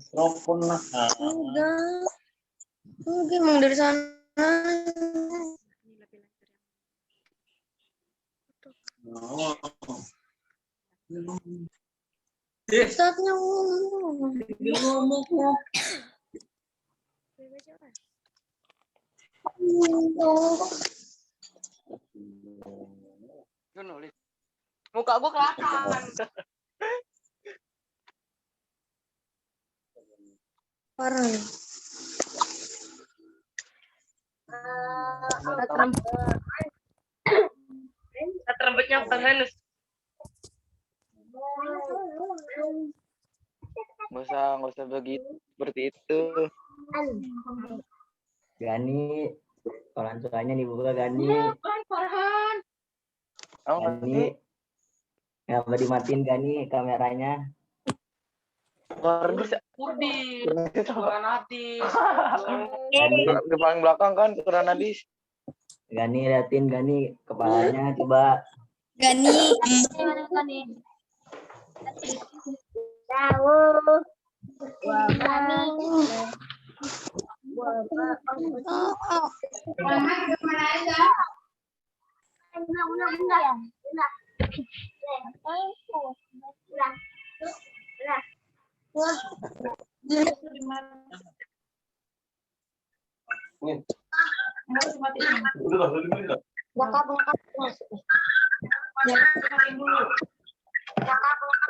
Mikrofon lah. Enggak. Enggak, emang dari sana. Ustadznya ngomong. Muka gua kelihatan. Parah. Rambutnya pengen. Nggak usah begitu seperti itu. Gani, orang tuanya dibuka Gani. Farhan. Gani, nggak dimatiin Gani kameranya. Farhan bisa. Budi. Nadis. Gani, Di paling belakang kan Farhan Nadis. Gani liatin Gani kepalanya coba. Gani.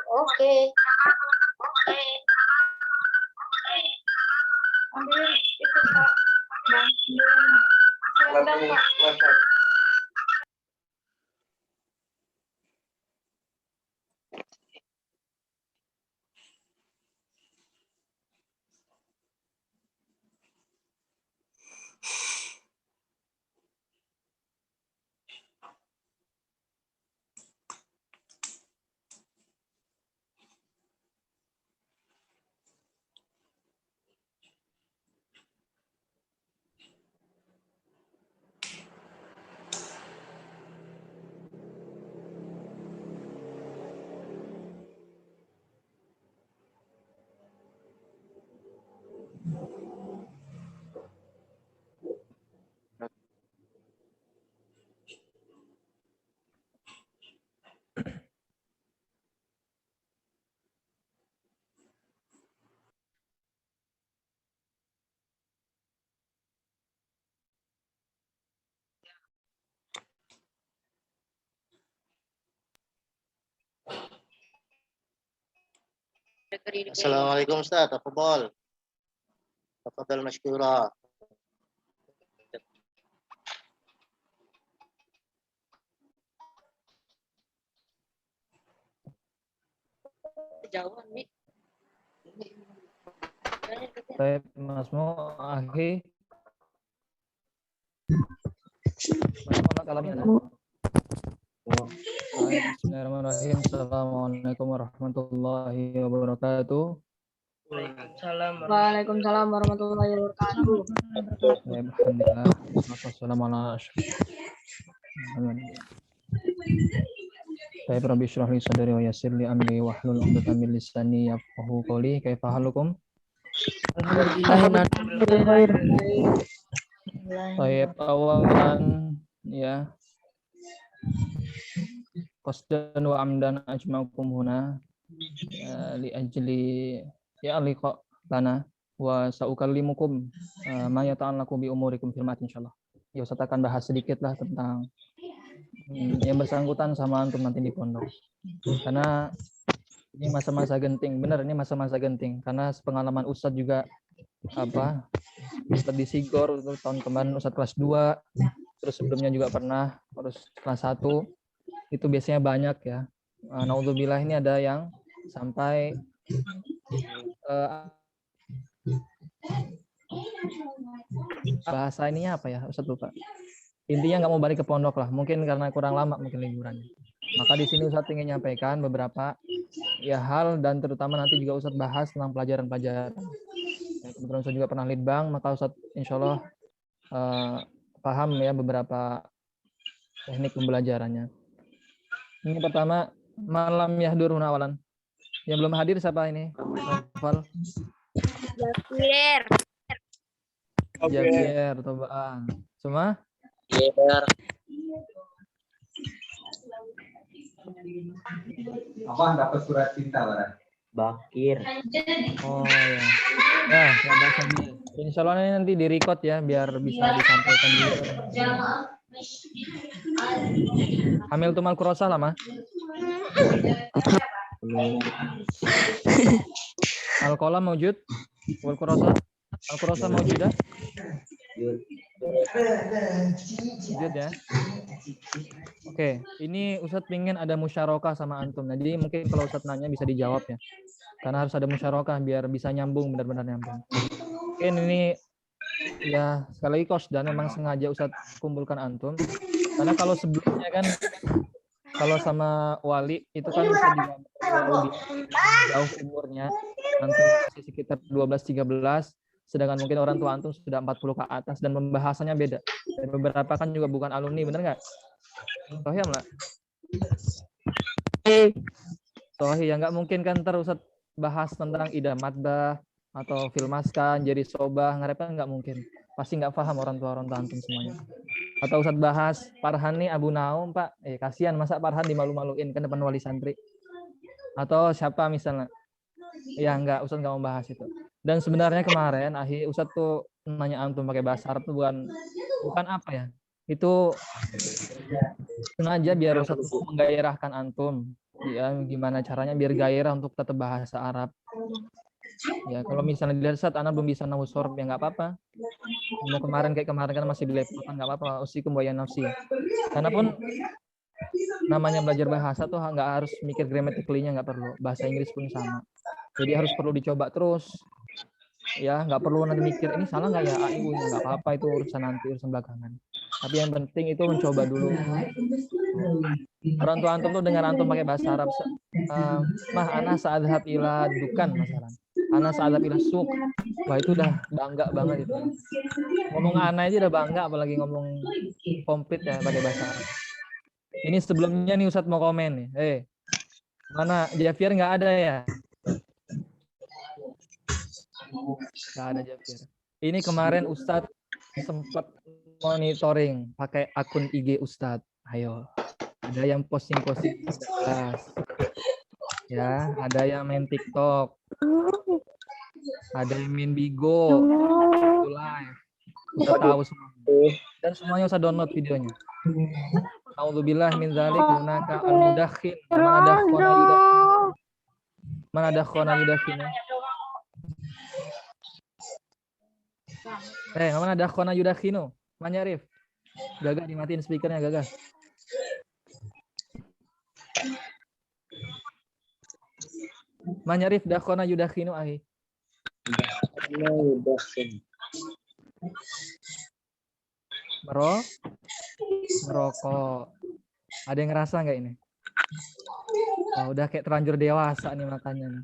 Oke. Ambil itu Pak. Selendang Pak. Assalamualaikum Ustaz, tafadhol. Tafadhol mashkura. Jauhan, Mi. Baik, Mas Mo, Ahi. Bismillahirrahmanirrahim. Assalamualaikum warahmatullahi wabarakatuh. Waalaikumsalam warahmatullahi wabarakatuh. Alhamdulillah. Wassalamualaikum. Baik, Rabbi syrah li sadri wa yassir li amri wahlul 'uqdatam min lisani yafqahu qawli. Kaifa halukum? Alhamdulillah. Baik, awalan ya. Qasdan wa amdan ajma'ukum huna li ajli ya liqa lana wa sa'ukallimukum ma yata'allaqu bi umurikum fil mat insyaallah. Ya, Ustaz akan bahas sedikit lah tentang yang bersangkutan sama antum nanti di pondok. Karena ini masa-masa genting, benar ini masa-masa genting. Karena sepengalaman Ustadz juga Ustadz di Sigor tahun kemarin Ustadz kelas 2, terus sebelumnya juga pernah terus kelas 1. Itu biasanya banyak ya. Naudzubillah ini ada yang sampai bahasa ininya apa ya Ustadz lupa. Intinya nggak mau balik ke pondok lah, mungkin karena kurang lama mungkin liburannya. Maka di sini Ustadz ingin menyampaikan beberapa ya hal dan terutama nanti juga Ustadz bahas tentang pelajaran-pelajaran. Kebetulan Ustadz juga pernah lead bank, maka Ustadz insya Allah paham ya beberapa teknik pembelajarannya. Ini pertama, malam yahduruna awalan. Yang belum hadir siapa ini? Novel. Zakir. Javier, Tobaan. Semua? Apa dapat surat cinta, Barang? Bakir. Oh ya. Nah, ada Sambil. Insya Allah ini nanti di-record ya, biar bisa disampaikan juga. Hamil tumal kurasa lama. Al-Qalam maujud. Wal kurasa. Al-kurasa maujudah. Wujud ya. Oke, ini Ustadz pengen ada musyarakah sama antum. Jadi mungkin kalau Ustadz nanya bisa dijawab ya. Karena harus ada musyarakah biar bisa nyambung, benar-benar nyambung. Oke, ini ya sekali lagi kos dan memang sengaja Ustadz kumpulkan antum. Karena kalau sebelumnya kan kalau sama Wali itu kan Ustadz juga lebih jauh umurnya. Antum masih sekitar 12-13. Sedangkan mungkin orang tua antum sudah 40 ke atas dan pembahasannya beda. Dan beberapa kan juga bukan alumni, bener nggak? Tohi ya, Tohi ya nggak mungkin kan terus bahas tentang ida madbah atau filmaskan, jadi sobah, ngarepa nggak mungkin. Pasti nggak paham orang tua antum semuanya. Atau Ustadz bahas Farhan nih Abu Naum, Pak. Kasihan masa Farhan dimalu-maluin kan depan wali santri. Atau siapa misalnya. Ya nggak, Ustadz nggak mau bahas itu. Dan sebenarnya kemarin Ustadz tuh nanya antum pakai bahasa Arab tuh bukan apa ya? Itu sengaja biar Ustadz menggairahkan antum. Ya, gimana caranya biar gairah untuk tetap bahasa Arab. Ya, kalau misalnya dilihat Ustadz anak belum bisa nahwu shorab ya nggak apa-apa. Mau kemarin kan masih belepotan nggak apa-apa. Usikum wa nafsi. Karena pun namanya belajar bahasa tuh nggak harus mikir grammatically-nya, nggak perlu. Bahasa Inggris pun sama. Jadi harus perlu dicoba terus. Ya, nggak perlu nanti mikir ini salah nggak ya AIU, nggak apa-apa, itu urusan nanti, urusan belakangan. Tapi yang penting itu mencoba dulu. Orang tua antum tuh dengar antum pakai bahasa Arab, mah ana sa'adhab ila dukan masalah. Ana sa'adhab ila suk. Wah, itu udah bangga banget itu. Ngomong ana aja udah bangga, apalagi ngomong komplit ya pakai bahasa Arab. Ini sebelumnya nih Ustadz mau komen nih. Mana Javier nggak ada ya? Nggak ada Javier. Ini kemarin Ustadz sempat monitoring pakai akun IG Ustadz. Ayo, ada yang posting-posting ya, ada yang main TikTok, ada yang main Bigo, live. Ustadz tahu semua. Dan semuanya Ustadz download videonya. A'udzubillah min dzalik hunaka al-mudakhin. Mana ada khona yudakhin? Mana ada khona yudakhinu? Mana Arif? Gagah dimatiin speakernya, Gagah. Mana Arif dakhona yudakhinu ahi? Merokok. Ada yang ngerasa nggak ini? Oh, udah kayak terlanjur dewasa nih makanya nih.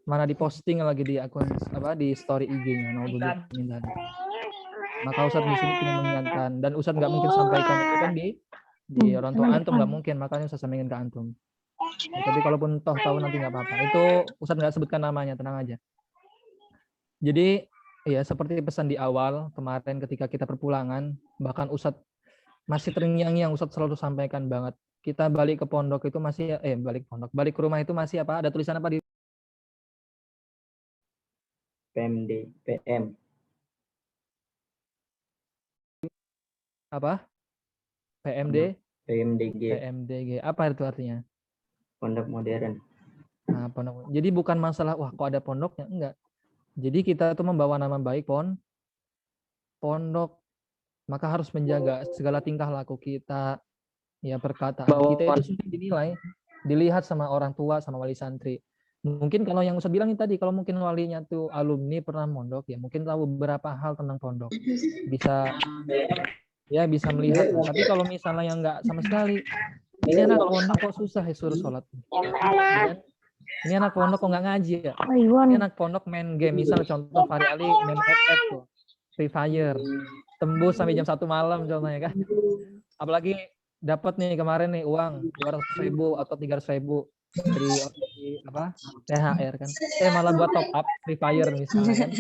Mana diposting lagi di akun di story IG-nya. Maka Ustadz di sini ingin mengingatkan, dan Ustadz nggak mungkin sampaikan itu kan di orang tua antum, nggak mungkin, makanya Ustadz sampaikan ke antum. Tapi kalaupun toh tahu nanti nggak apa-apa. Itu Ustadz nggak sebutkan namanya, tenang aja. Jadi ya seperti pesan di awal kemarin ketika kita perpulangan, bahkan Ustadz masih terngiang-ngiang, Ustadz selalu sampaikan banget. Kita balik ke pondok itu masih balik ke rumah itu masih apa? Ada tulisan apa di PM. Apa? PMDG. Apa itu artinya? Pondok modern. Nah, pondok. Jadi bukan masalah wah kok ada pondoknya, enggak. Jadi kita tuh membawa nama baik pondok. Maka harus menjaga segala tingkah laku kita, ya perkataan kita itu sudah dinilai, dilihat sama orang tua, sama wali santri. Mungkin kalau yang Ustadz bilang tadi, kalau mungkin walinya tuh alumni pernah mondok, ya mungkin tahu beberapa hal tentang pondok. Bisa melihat. Tapi kalau misalnya yang nggak sama sekali, ini anak pondok kok susah ya suruh sholat. Ini anak pondok kok nggak ngaji ya. Ini anak pondok main game. Misal contoh Fahri Ali main FF tuh, Free Fire. tembus sampai jam 1 malam contohnya kan. Apalagi dapat nih kemarin nih uang 200.000 atau 300.000 dari apa THR kan. Malah buat top up Free Fire misalnya kan.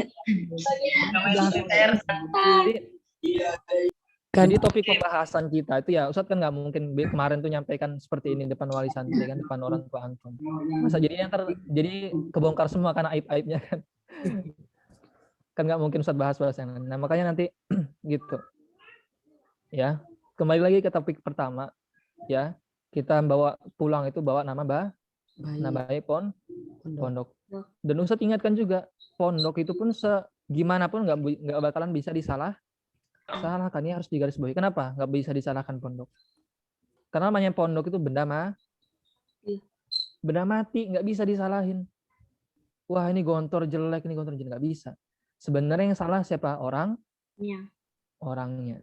Jadi topik pembahasan kita itu ya Ustadz kan nggak mungkin kemarin tuh nyampaikan seperti ini depan wali santri kan, depan orang tua antum. Masa jadinya jadi kebongkar semua karena aib-aibnya kan. Kan nggak mungkin Ustadz bahas-bahas yang lain. Nah makanya nanti gitu. Ya, kembali lagi ke topik pertama. Ya, kita bawa pulang itu bawa nama baik pondok. Dan Ustadz ingatkan juga pondok itu pun gimana pun nggak bakalan bisa salahkan, ini harus digarisbawahi. Kenapa nggak bisa disalahkan pondok? Karena namanya pondok itu benda mati, nggak bisa disalahin. Wah ini gontor jelek, nggak bisa. Sebenarnya yang salah siapa? Orangnya.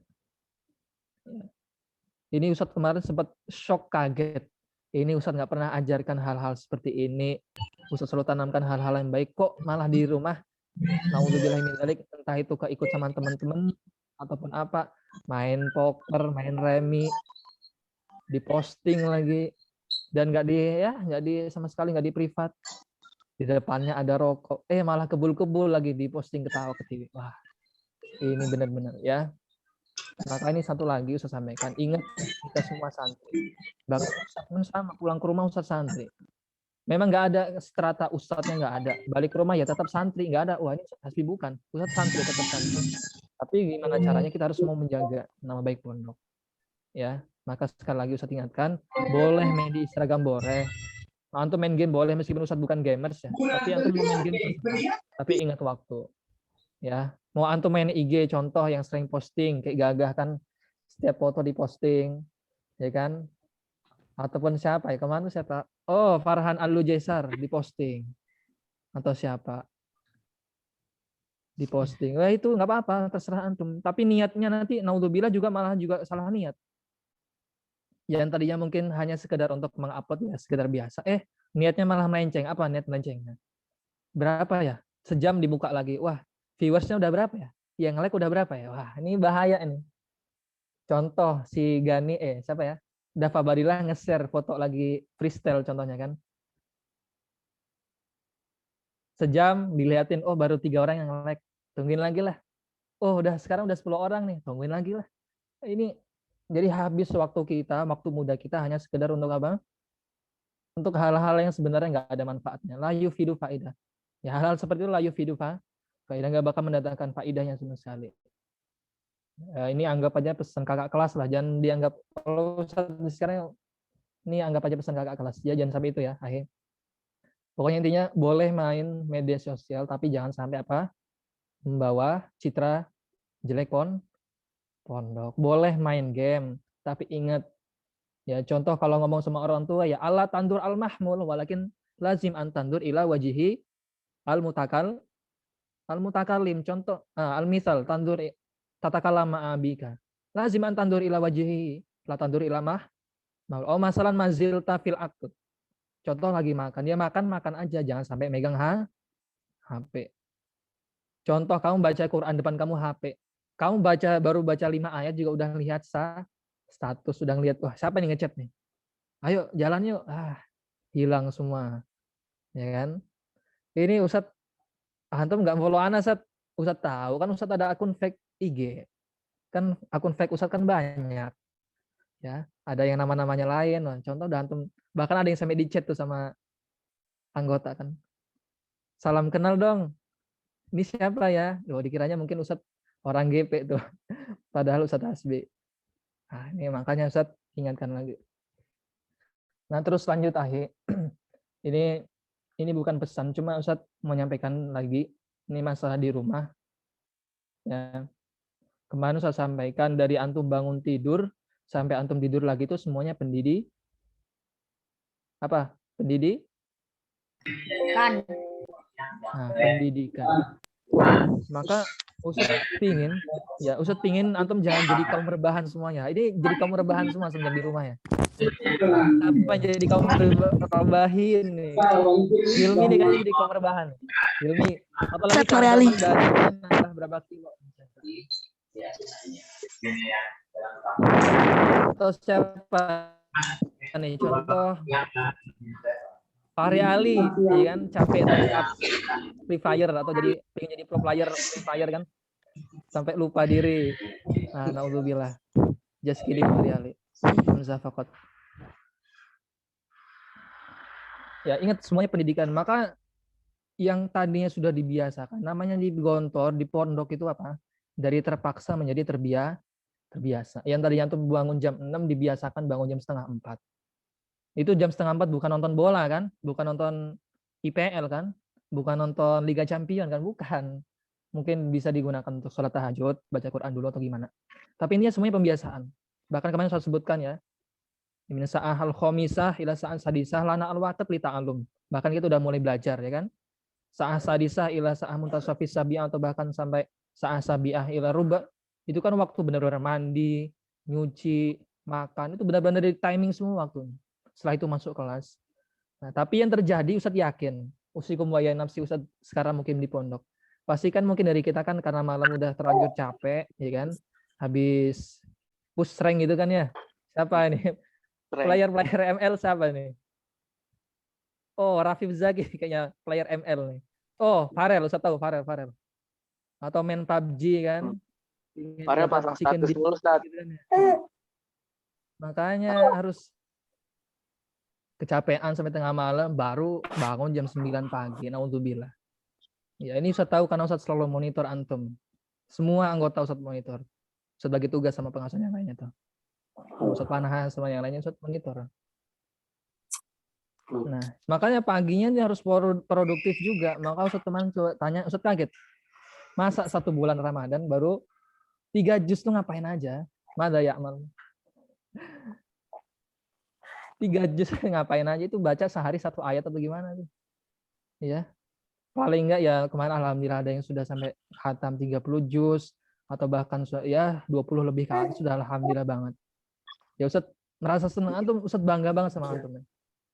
Ini Ustadz kemarin sempat shock, kaget. Ini Ustadz nggak pernah ajarkan hal-hal seperti ini. Ustadz selalu tanamkan hal-hal yang baik, kok malah di rumah naudzubillah min dzalik, entah itu keikut sama teman-teman ataupun apa, main poker, main remi, diposting lagi, dan nggak di sama sekali nggak di privat. Di depannya ada rokok, malah kebul-kebul lagi diposting ketawa ke TV. Wah, ini benar-benar ya. Maka ini satu lagi Ustaz sampaikan, ingat kita semua santri. Bahkan Ustaz pun sama, pulang ke rumah Ustaz santri. Memang nggak ada strata Ustadznya, nggak ada. Balik ke rumah ya tetap santri, nggak ada. Wah ini Ustaz Hasbi bukan, Ustaz santri tetap santri. Tapi gimana caranya kita harus mau menjaga nama baik pondok. Ya, maka sekali lagi Ustaz ingatkan, boleh main di Instagram boleh. Antum main game boleh meskipun Ustaz bukan gamers ya. Tapi antum mau main game, tapi ingat waktu. Ya, mau antum main IG contoh yang sering posting kayak Gagah kan, setiap foto diposting, ya kan? Ataupun siapa ya kemana siapa? Oh Farhan Al-Lujaisar diposting atau siapa? Diposting. Wah itu nggak apa-apa, terserah antum. Tapi niatnya nanti naudzubillah juga malah juga salah niat. Yang tadinya mungkin hanya sekedar untuk mengupload ya sekedar biasa. Niatnya malah melenceng. Apa niat melencengnya? Berapa ya? Sejam dibuka lagi. Wah, viewersnya udah berapa ya? Yang like udah berapa ya? Wah, ini bahaya ini. Contoh si Gani siapa ya? Dava Badila nge-share foto lagi freestyle contohnya kan. Sejam dilihatin, oh baru 3 orang yang like. Tungguin lagi lah. Oh, sekarang udah 10 orang nih. Tungguin lagi lah. Ini jadi habis waktu kita, waktu muda kita hanya sekedar untuk apa? Untuk hal-hal yang sebenarnya nggak ada manfaatnya. La yufidu faidah. Ya hal-hal seperti itu la yufidu faidah, nggak bakal mendatangkan faidahnya sama sekali. Ini anggap aja pesan kakak kelas lah. Jangan dianggap kalau sekarang ini anggap aja pesan kakak kelas. Ya jangan sampai itu ya. Akhir. Pokoknya intinya boleh main media sosial tapi jangan sampai apa? Membawa citra jelek pondok. Boleh main game, tapi ingat ya contoh kalau ngomong sama orang tua ya Allah tandur al-mahmul walakin lazim an tandur ila wajihi al-mutakallim. Contoh al-misal tandur tatakallama abika. Lazim an tandur ila wajihi la tandur ila mahmul. Oh masalan mazilta fil aqd. Contoh lagi makan, ya makan aja, jangan sampai megang HP. Contoh kamu baca Quran depan kamu HP. Kamu baru baca 5 ayat juga udah lihat status, udah ngelihat wah siapa nih ngechat nih. Ayo jalan yuk. Hilang semua. Ya kan? Ini Ustadz antum enggak follow ana Ustadz tahu kan Ustadz ada akun fake IG. Kan akun fake Ustadz kan banyak. Ya, ada yang nama-namanya lain. Nah, contoh udah antum bahkan ada yang sampai di chat tuh sama anggota kan. Salam kenal dong. Ini siapa ya? Dikiranya mungkin Ustadz orang GP tuh. Padahal Ustadz Hasbi. Nah, ini makanya Ustadz ingatkan lagi. Nah, terus lanjut akhir. Ini bukan pesan, cuma Ustadz menyampaikan lagi ini masalah di rumah. Ya. Kemarin Ustadz sampaikan dari antum bangun tidur sampai antum tidur lagi itu semuanya pendidikan. Nah, pendidikan. Maka Ustadz pingin antum jangan jadi kaum rebahan semuanya. Ini jadi kaum rebahan semua semenjak di rumah ya. Apa jadi kaum rebahin nih? Hilmi nih kan jadi kaum rebahan. Hilmi, apalagi berapa kilo? Atau siapa nih? Contoh Fahri Ali, ya kan capek top up Free Fire atau pengen jadi pro player Free Fire kan, sampai lupa diri. Nah, naudzubillah. Just kidding Fahri Ali. Hamzah Fakot. Ya, ingat semuanya pendidikan. Maka yang tadinya sudah dibiasakan, namanya di gontor, di pondok itu apa? Dari terpaksa menjadi terbiasa. Yang tadinya antum bangun jam 6 dibiasakan bangun jam setengah 4. Itu jam setengah 4 bukan nonton bola kan? Bukan nonton IPL kan? Bukan nonton Liga Champion kan? Bukan. Mungkin bisa digunakan untuk sholat tahajud, baca Quran dulu atau gimana. Tapi ini semuanya pembiasaan. Bahkan kemarin saya sebutkan ya, min sa'ah al-khamisah ila sa'an sadisah lana al-waqt li ta'allum. Bahkan kita udah mulai belajar ya kan? Sa'ah sadisah ila sa'ah muntasafis sabi'ah atau bahkan sampai sa'ah sabi'ah ila ruba. Itu kan waktu benar-benar mandi, nyuci, makan, itu benar-benar dari timing semua waktu. Setelah itu masuk kelas. Nah, tapi yang terjadi Ustadz yakin, usikum wa ya nafsi Ustadz sekarang mungkin di pondok. Pastikan mungkin dari kita kan karena malam udah terlanjur capek, ya kan? Habis push rank gitu kan ya. Siapa ini? Player ML siapa nih? Oh, Rafif Zaki kayaknya player ML nih. Oh, Farel, Ustadz tahu Farel. Atau main PUBG kan? Farel pasang status dulu, Ustadz. Gitu kan ya. Makanya harus kecapean sampai tengah malam baru bangun jam 9 pagi. Naudzubillah. Ya, ini Ustadz tahu karena Ustadz selalu monitor antum. Semua anggota Ustadz monitor. Ustadz bagi tugas sama pengasuh yang lainnya tuh. Ustadz Panahan sama yang lainnya Ustadz monitor. Nah, makanya paginya ini harus produktif juga. Maka Ustadz teman tanya, Ustadz kaget. Masa 1 bulan Ramadan baru 3 juz tuh ngapain aja? Mada ya amal. 3 juz ngapain aja itu baca sehari 1 ayat atau gimana tuh? Ya. Paling enggak ya kemarin alhamdulillah ada yang sudah sampai khatam 30 juz atau bahkan ya 20 lebih ke atas sudah alhamdulillah banget. Ya Ustadz merasa senang antum, Ustadz bangga banget sama antum.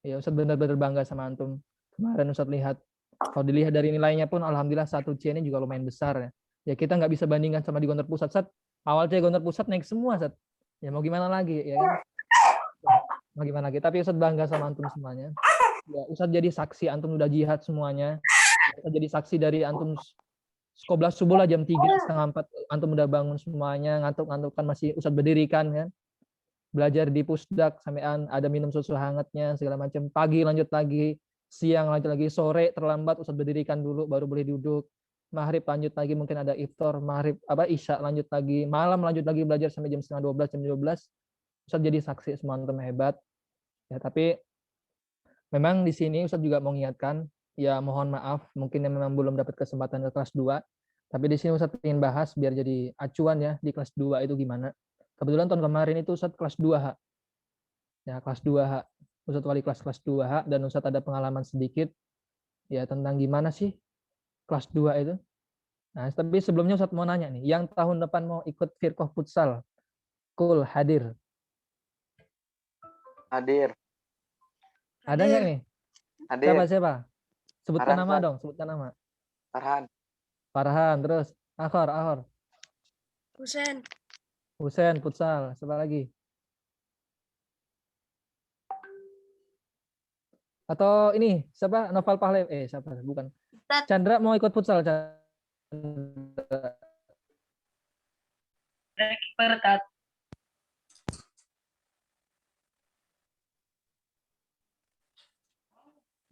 Ya Ustadz benar-benar bangga sama antum. Kemarin Ustadz lihat kalau dilihat dari nilainya pun alhamdulillah 1C ini juga lumayan besar ya. Ya kita nggak bisa bandingkan sama di Gontor Pusat. Awalnya Gontor Pusat naik semua, Ustadz. Ya mau gimana lagi ya kan? Mau gimana lagi? Tapi Ustadz bangga sama antum semuanya. Ya, Ustadz jadi saksi antum udah jihad semuanya. Ustadz jadi saksi dari antum qoblah subuh lah jam 3:30 antum udah bangun semuanya, ngantuk-ngantuk kan masih Ustadz berdirikan kan. Belajar di pusdak sampean ada minum susu hangatnya segala macam. Pagi lanjut lagi, siang lanjut lagi, sore terlambat Ustadz berdirikan dulu baru boleh duduk. Maghrib lanjut lagi mungkin ada iftar, maghrib isya lanjut lagi, malam lanjut lagi belajar sampai jam 11:30 jam 12. Ustadz jadi saksi semua antum hebat. Ya, tapi memang di sini Ustadz juga mau mengingatkan, ya mohon maaf mungkin yang memang belum dapat kesempatan ke kelas 2. Tapi di sini Ustadz ingin bahas biar jadi acuan ya di kelas 2 itu gimana. Kebetulan tahun kemarin itu Ustadz kelas 2H. Ya, kelas 2H. Ustadz wali kelas 2H dan Ustadz ada pengalaman sedikit ya tentang gimana sih kelas 2 itu. Nah, tapi sebelumnya Ustadz mau nanya nih, yang tahun depan mau ikut firqah futsal, cool hadir. Hadir. Ada nggak nih? Hadir. Siapa? Sebutkan Farhan, nama Ustadz. dong, sebutkan nama. Farhan. Terus Akhor. Husen futsal, siapa lagi? Atau ini siapa? Noval Pahlavi? Siapa? Bukan. Chandra mau ikut futsal. Chandra.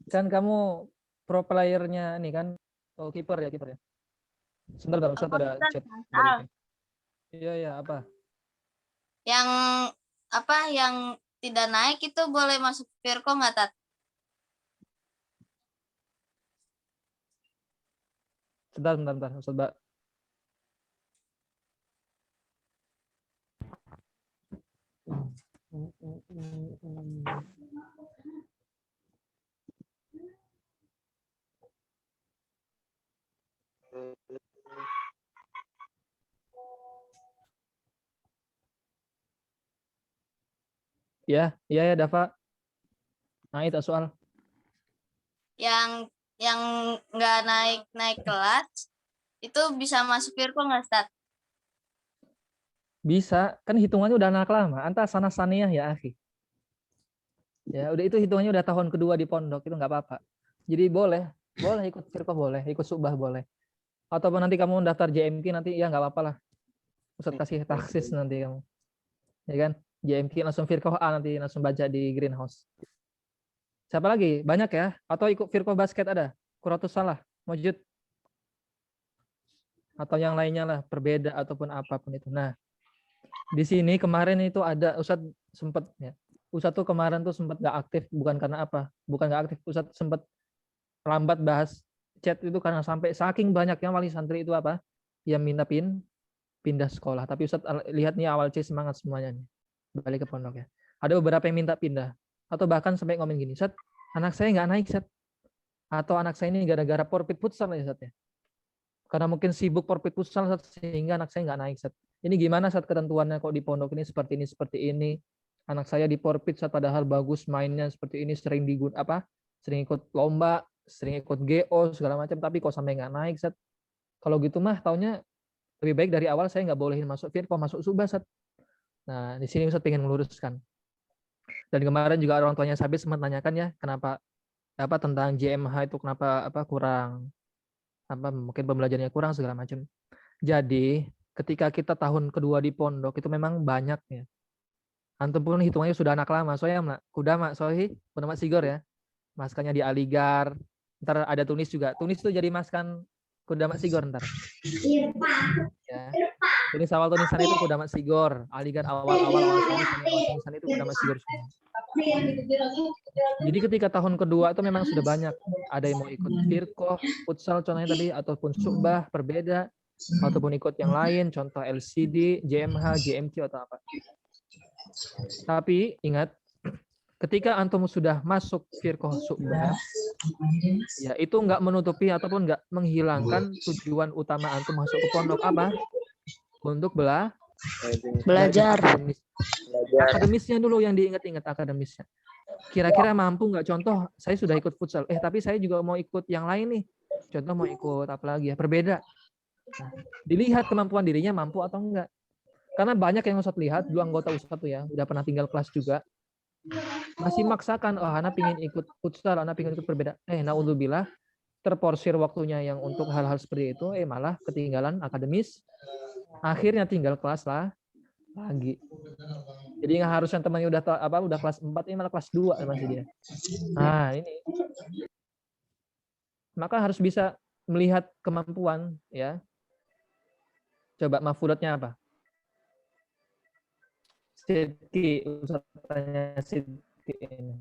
Kan kamu pro playernya nih kan? Oh kiper ya. Sebentar, Ustaz ada chat. Iya, apa? Yang tidak naik itu boleh masuk Virko nggak, Tat? Sebentar, Ustaz, Mbak. Ya, Dava. Nah, itu soal. Yang nggak naik kelas itu bisa masuk Virko nggak, Tat? Bisa, kan hitungannya udah anak lama. Anta sana saniyah ya, akhi. Ya, udah itu hitungannya udah tahun kedua di pondok, itu nggak apa-apa. Jadi boleh ikut firqah boleh, ikut subah boleh. Ataupun nanti kamu daftar JMK nanti ya nggak apa-apa lah. Ustadz kasih taksis nanti kamu. Ya kan? JMK langsung firqah A nanti langsung baca di greenhouse. Siapa lagi? Banyak ya? Atau ikut firqah basket ada? Quratus Salah, Mujud. Atau yang lainnya lah, berbeda ataupun apapun itu. Nah, di sini kemarin itu ada Ustadz sempat ya. Ustadz tuh kemarin tuh sempat nggak aktif, bukan karena apa? Bukan nggak aktif, Ustadz sempat lambat bahas chat itu karena sampai saking banyaknya wali santri itu apa? Yang minta pindah sekolah. Tapi Ustadz lihat nih awal C semangat semuanya nih. Balik ke pondok ya. Ada beberapa yang minta pindah. Atau bahkan sampai ngomong gini, Ustadz, anak saya nggak naik, Ustadz. Atau anak saya ini gara-gara porpit futsal ya, Ustadz ya. Karena mungkin sibuk porpit futsal sehingga anak saya nggak naik, Ustadz. Ini gimana saat ketentuannya kok di pondok ini seperti ini. Anak saya di porpit saat padahal bagus mainnya seperti ini, sering sering ikut lomba, sering ikut GO segala macam, tapi kok sampai nggak naik, Ustadz. Kalau gitu mah taunya lebih baik dari awal saya nggak bolehin masuk firqah, masuk subah, Ustadz. Nah, di sini Ustadz pengen meluruskan. Dan kemarin juga orang tuanya Sabit sempat nanyakan ya, kenapa tentang JMH itu kenapa kurang mungkin pembelajarannya kurang segala macam. Jadi ketika kita tahun kedua di pondok itu memang banyak ya. Antum pun hitungannya sudah anak lama. Soalnya kuda mak sohi, kuda mak sigor ya. Maskannya di Aligar. Ntar ada Tunis juga. Tunis itu jadi maskan kuda mak sigor ntar. Ya. Tunis awal Tunisan itu kuda mak sigor. Aligar awal Tunisan itu kuda mak sigor semua. Jadi ketika tahun kedua itu memang sudah banyak. Ada yang mau ikut firqah, futsal contohnya tadi, ataupun subah, berbeda, ataupun ikut yang lain, contoh LCD, JMH, JMQ atau apa. Tapi ingat, ketika antum sudah masuk firqah subah, ya itu nggak menutupi ataupun nggak menghilangkan tujuan utama antum masuk ke pondok apa? Untuk belajar. Akademisnya dulu yang diingat-ingat akademisnya. Kira-kira mampu nggak? Contoh, saya sudah ikut futsal. Tapi saya juga mau ikut yang lain nih. Contoh mau ikut apa lagi ya? Berbeda. Nah, dilihat kemampuan dirinya mampu atau enggak. Karena banyak yang Ustadz lihat, dulu anggota Ustadz tuh ya, udah pernah tinggal kelas juga. Masih maksakan, anak pingin ikut futsal, anak pingin ikut berbeda. Naudzubillah, terporsir waktunya yang untuk hal-hal seperti itu, malah ketinggalan akademis. Akhirnya tinggal kelas lagi. Jadi nggak harusnya temannya udah kelas 4 ini malah kelas 2 masih dia. Nah, ini. Maka harus bisa melihat kemampuan ya. Coba mafudatnya apa? Sidki, usahanya Sidki ini.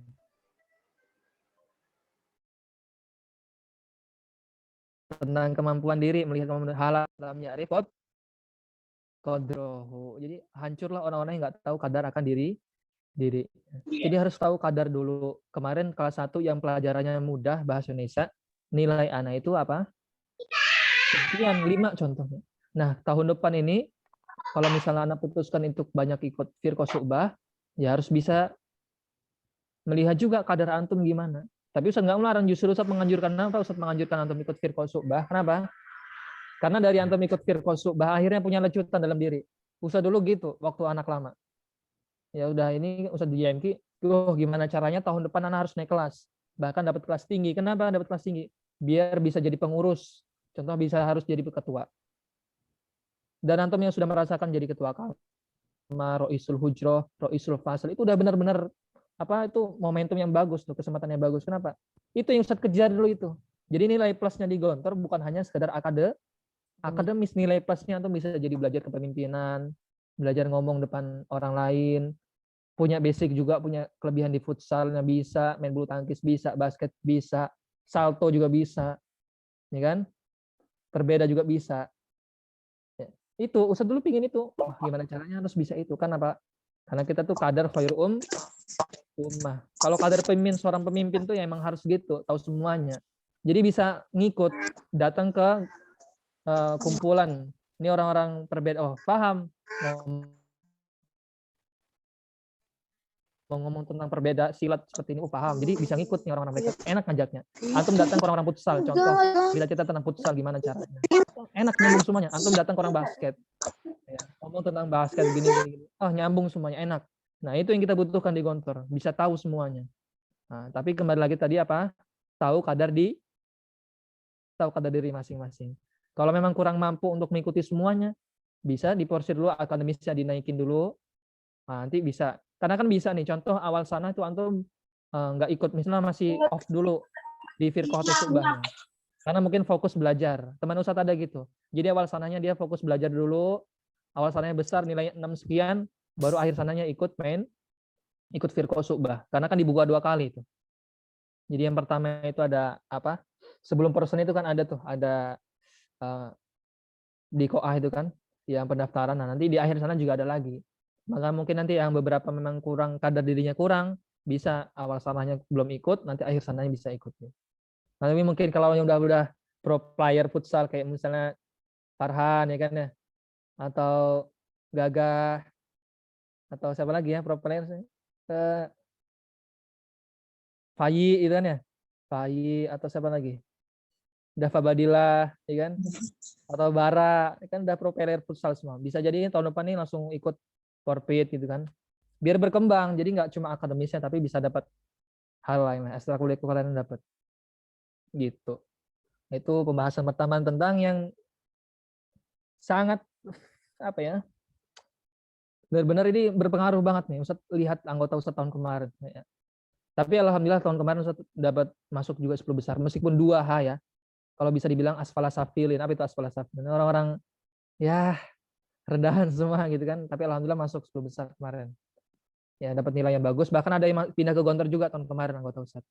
Tentang kemampuan diri, melihat kemampuan halal dalam ya'rif qadrohu. Jadi hancurlah orang-orang yang nggak tahu kadar akan diri. Jadi harus tahu kadar dulu. Kemarin kelas 1 yang pelajarannya mudah bahasa Indonesia, nilai anak itu apa? Sekian 5 contohnya. Nah, tahun depan ini kalau misalnya anak putuskan untuk banyak ikut firqah subah, ya harus bisa melihat juga kadar antum gimana. Tapi Ustaz nggak melarang, justru Ustaz menganjurkan apa? Ustaz menganjurkan antum ikut firqah subah. Kenapa? Karena dari antum ikut firqah subah akhirnya punya lecutan dalam diri. Ustaz dulu gitu waktu anak lama. Ya udah ini Ustaz di JMK, gimana caranya tahun depan anak harus naik kelas. Bahkan dapat kelas tinggi. Kenapa dapat kelas tinggi? Biar bisa jadi pengurus. Contoh bisa harus jadi ketua. Dan antum yang sudah merasakan jadi ketua kalma, Roisul Hujroh, Roisul Fasal, itu udah benar-benar itu momentum yang bagus tuh, kesempatan yang bagus. Kenapa? Itu yang Ustaz kejar dulu itu. Jadi nilai plusnya di Gontor bukan hanya sekedar akademis, nilai plusnya antum bisa jadi belajar kepemimpinan, belajar ngomong depan orang lain, punya basic juga, punya kelebihan di futsalnya bisa, main bulu tangkis bisa, basket bisa, salto juga bisa, ya kan? Berbeda juga bisa. Itu Ustaz dulu pingin itu. Gimana caranya harus bisa itu? Kan apa? Karena kita tuh kadar khairul ummah. Kalau kadar seorang pemimpin tuh ya emang harus gitu, tahu semuanya. Jadi bisa ngikut, datang ke kumpulan. Ini orang-orang berbeda. Paham. Mau ngomong tentang perbeda silat seperti ini, paham. Jadi bisa ngikut nih orang-orang mereka. Enak ngajaknya. Antum datang ke orang-orang futsal, contoh. Bila kita tentang futsal gimana caranya? Enak nyambung semuanya. Antum datang ke orang basket. Ya. ngomong tentang basket gini. Oh, nyambung semuanya, enak. Nah, itu yang kita butuhkan di Gontor, bisa tahu semuanya. Nah, tapi kembali lagi tadi apa? Tahu kadar diri masing-masing. Kalau memang kurang mampu untuk mengikuti semuanya, bisa diporsir dulu, akademisnya dinaikin dulu. Nah, nanti bisa. Karena kan bisa nih, contoh awal sana itu antum nggak ikut, misalnya masih off dulu di firqatul subahnya. Karena mungkin fokus belajar. Teman Ustadz ada gitu. Jadi awal sananya dia fokus belajar dulu, awal sananya besar, nilainya 6 sekian, baru akhir sananya ikut firqatul subah. Karena kan dibuka 2 kali itu. Jadi yang pertama itu ada apa? Sebelum person itu kan ada tuh, ada di koah itu kan, yang pendaftaran. Nah, nanti di akhir sana juga ada lagi. Maka mungkin nanti yang beberapa memang kurang, kadar dirinya kurang, bisa awal sananya belum ikut, nanti akhir sananya bisa ikut. Nah, tapi mungkin kalau yang udah pro player futsal kayak misalnya Farhan ya kan ya, atau Gagah, atau siapa lagi ya pro player, Fayi itu kan ya, Fayi atau siapa lagi, Dava Badila ya kan, atau Bara kan udah pro player futsal semua. Bisa jadi tahun depan ini langsung ikut forfeit gitu kan, biar berkembang. Jadi nggak cuma akademisnya tapi bisa dapat hal lain, ekstrakurikuler dapat gitu. Itu pembahasan pertama tentang yang sangat apa ya, benar-benar ini berpengaruh banget nih. Ustadz lihat anggota Ustadz tahun kemarin ya. Tapi alhamdulillah tahun kemarin Ustadz dapat masuk juga 10 besar meskipun 2H ya. Kalau bisa dibilang asfala safilin. Apa itu asfala safilin? Orang-orang ya rendahan semua gitu kan, tapi alhamdulillah masuk 10 besar kemarin. Ya, dapat nilai yang bagus, bahkan ada yang pindah ke Gontor juga tahun kemarin anggota Ustadz.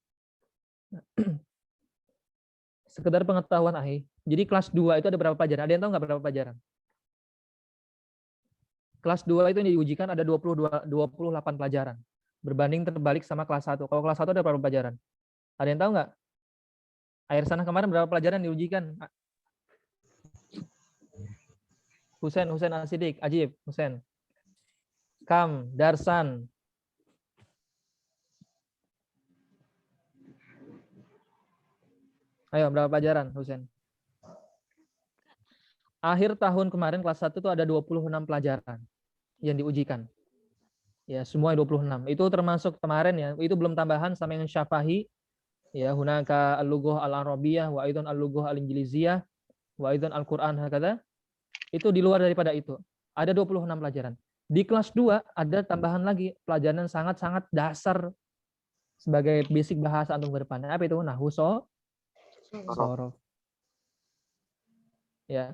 Sekedar pengetahuan ahi. Jadi kelas 2 itu ada berapa pelajaran? Ada yang tahu nggak berapa pelajaran? Kelas 2 itu yang diujikan ada 28 pelajaran. Berbanding terbalik sama kelas 1. Kalau kelas 1 ada berapa pelajaran? Ada yang tahu nggak? Akhir sana kemarin berapa pelajaran diujikan? Husain Asidik, Ajib, Husain. Kam, Darsan. Ayo, berapa pelajaran, Husain? Akhir tahun kemarin kelas 1 itu ada 26 pelajaran yang diujikan. Ya, semua 26. Itu termasuk kemarin ya, itu belum tambahan sama yang syafahi. Ya, hunaka al-lughuh al-arabiyah wa aidon al-lughuh al-injiliziyah wa aidon al-Qur'an hakadha. Itu di luar daripada itu. Ada 26 pelajaran. Di kelas 2 ada tambahan lagi pelajaran sangat-sangat dasar sebagai basic bahasa antum ke depan. Apa itu? Nahwu shorof. Ya.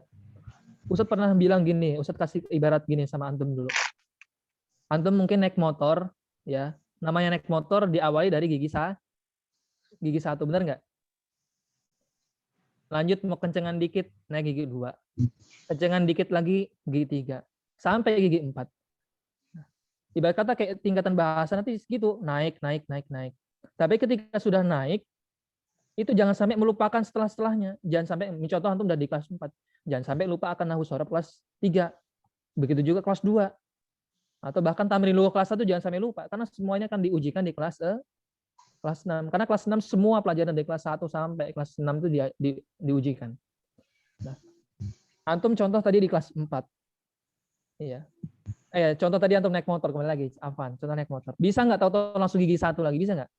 Ustadz pernah bilang gini, Ustadz kasih ibarat gini sama antum dulu. Antum mungkin naik motor, ya. Namanya naik motor diawali dari gigi 1, benar nggak? Lanjut mau kencengan dikit, naik gigi 2. Kencengan dikit lagi, gigi 3. Sampai gigi 4. Ibarat kata kayak tingkatan bahasa nanti segitu, naik. Tapi ketika sudah naik, itu jangan sampai melupakan setelahnya. Jangan sampai, contoh antum udah di kelas 4. Jangan sampai lupa akan nahwu shorof kelas 3. Begitu juga kelas 2. Atau bahkan tamrin lugha kelas 1 jangan sampai lupa. Karena semuanya kan diujikan di kelas 6. Karena kelas 6 semua pelajaran dari kelas 1 sampai kelas 6 itu diujikan. Nah, antum contoh tadi di kelas 4. Iya. Contoh tadi antum naik motor, kembali lagi. Afan, contoh naik motor. Bisa nggak tahu-tahu langsung gigi 1 lagi? Bisa nggak?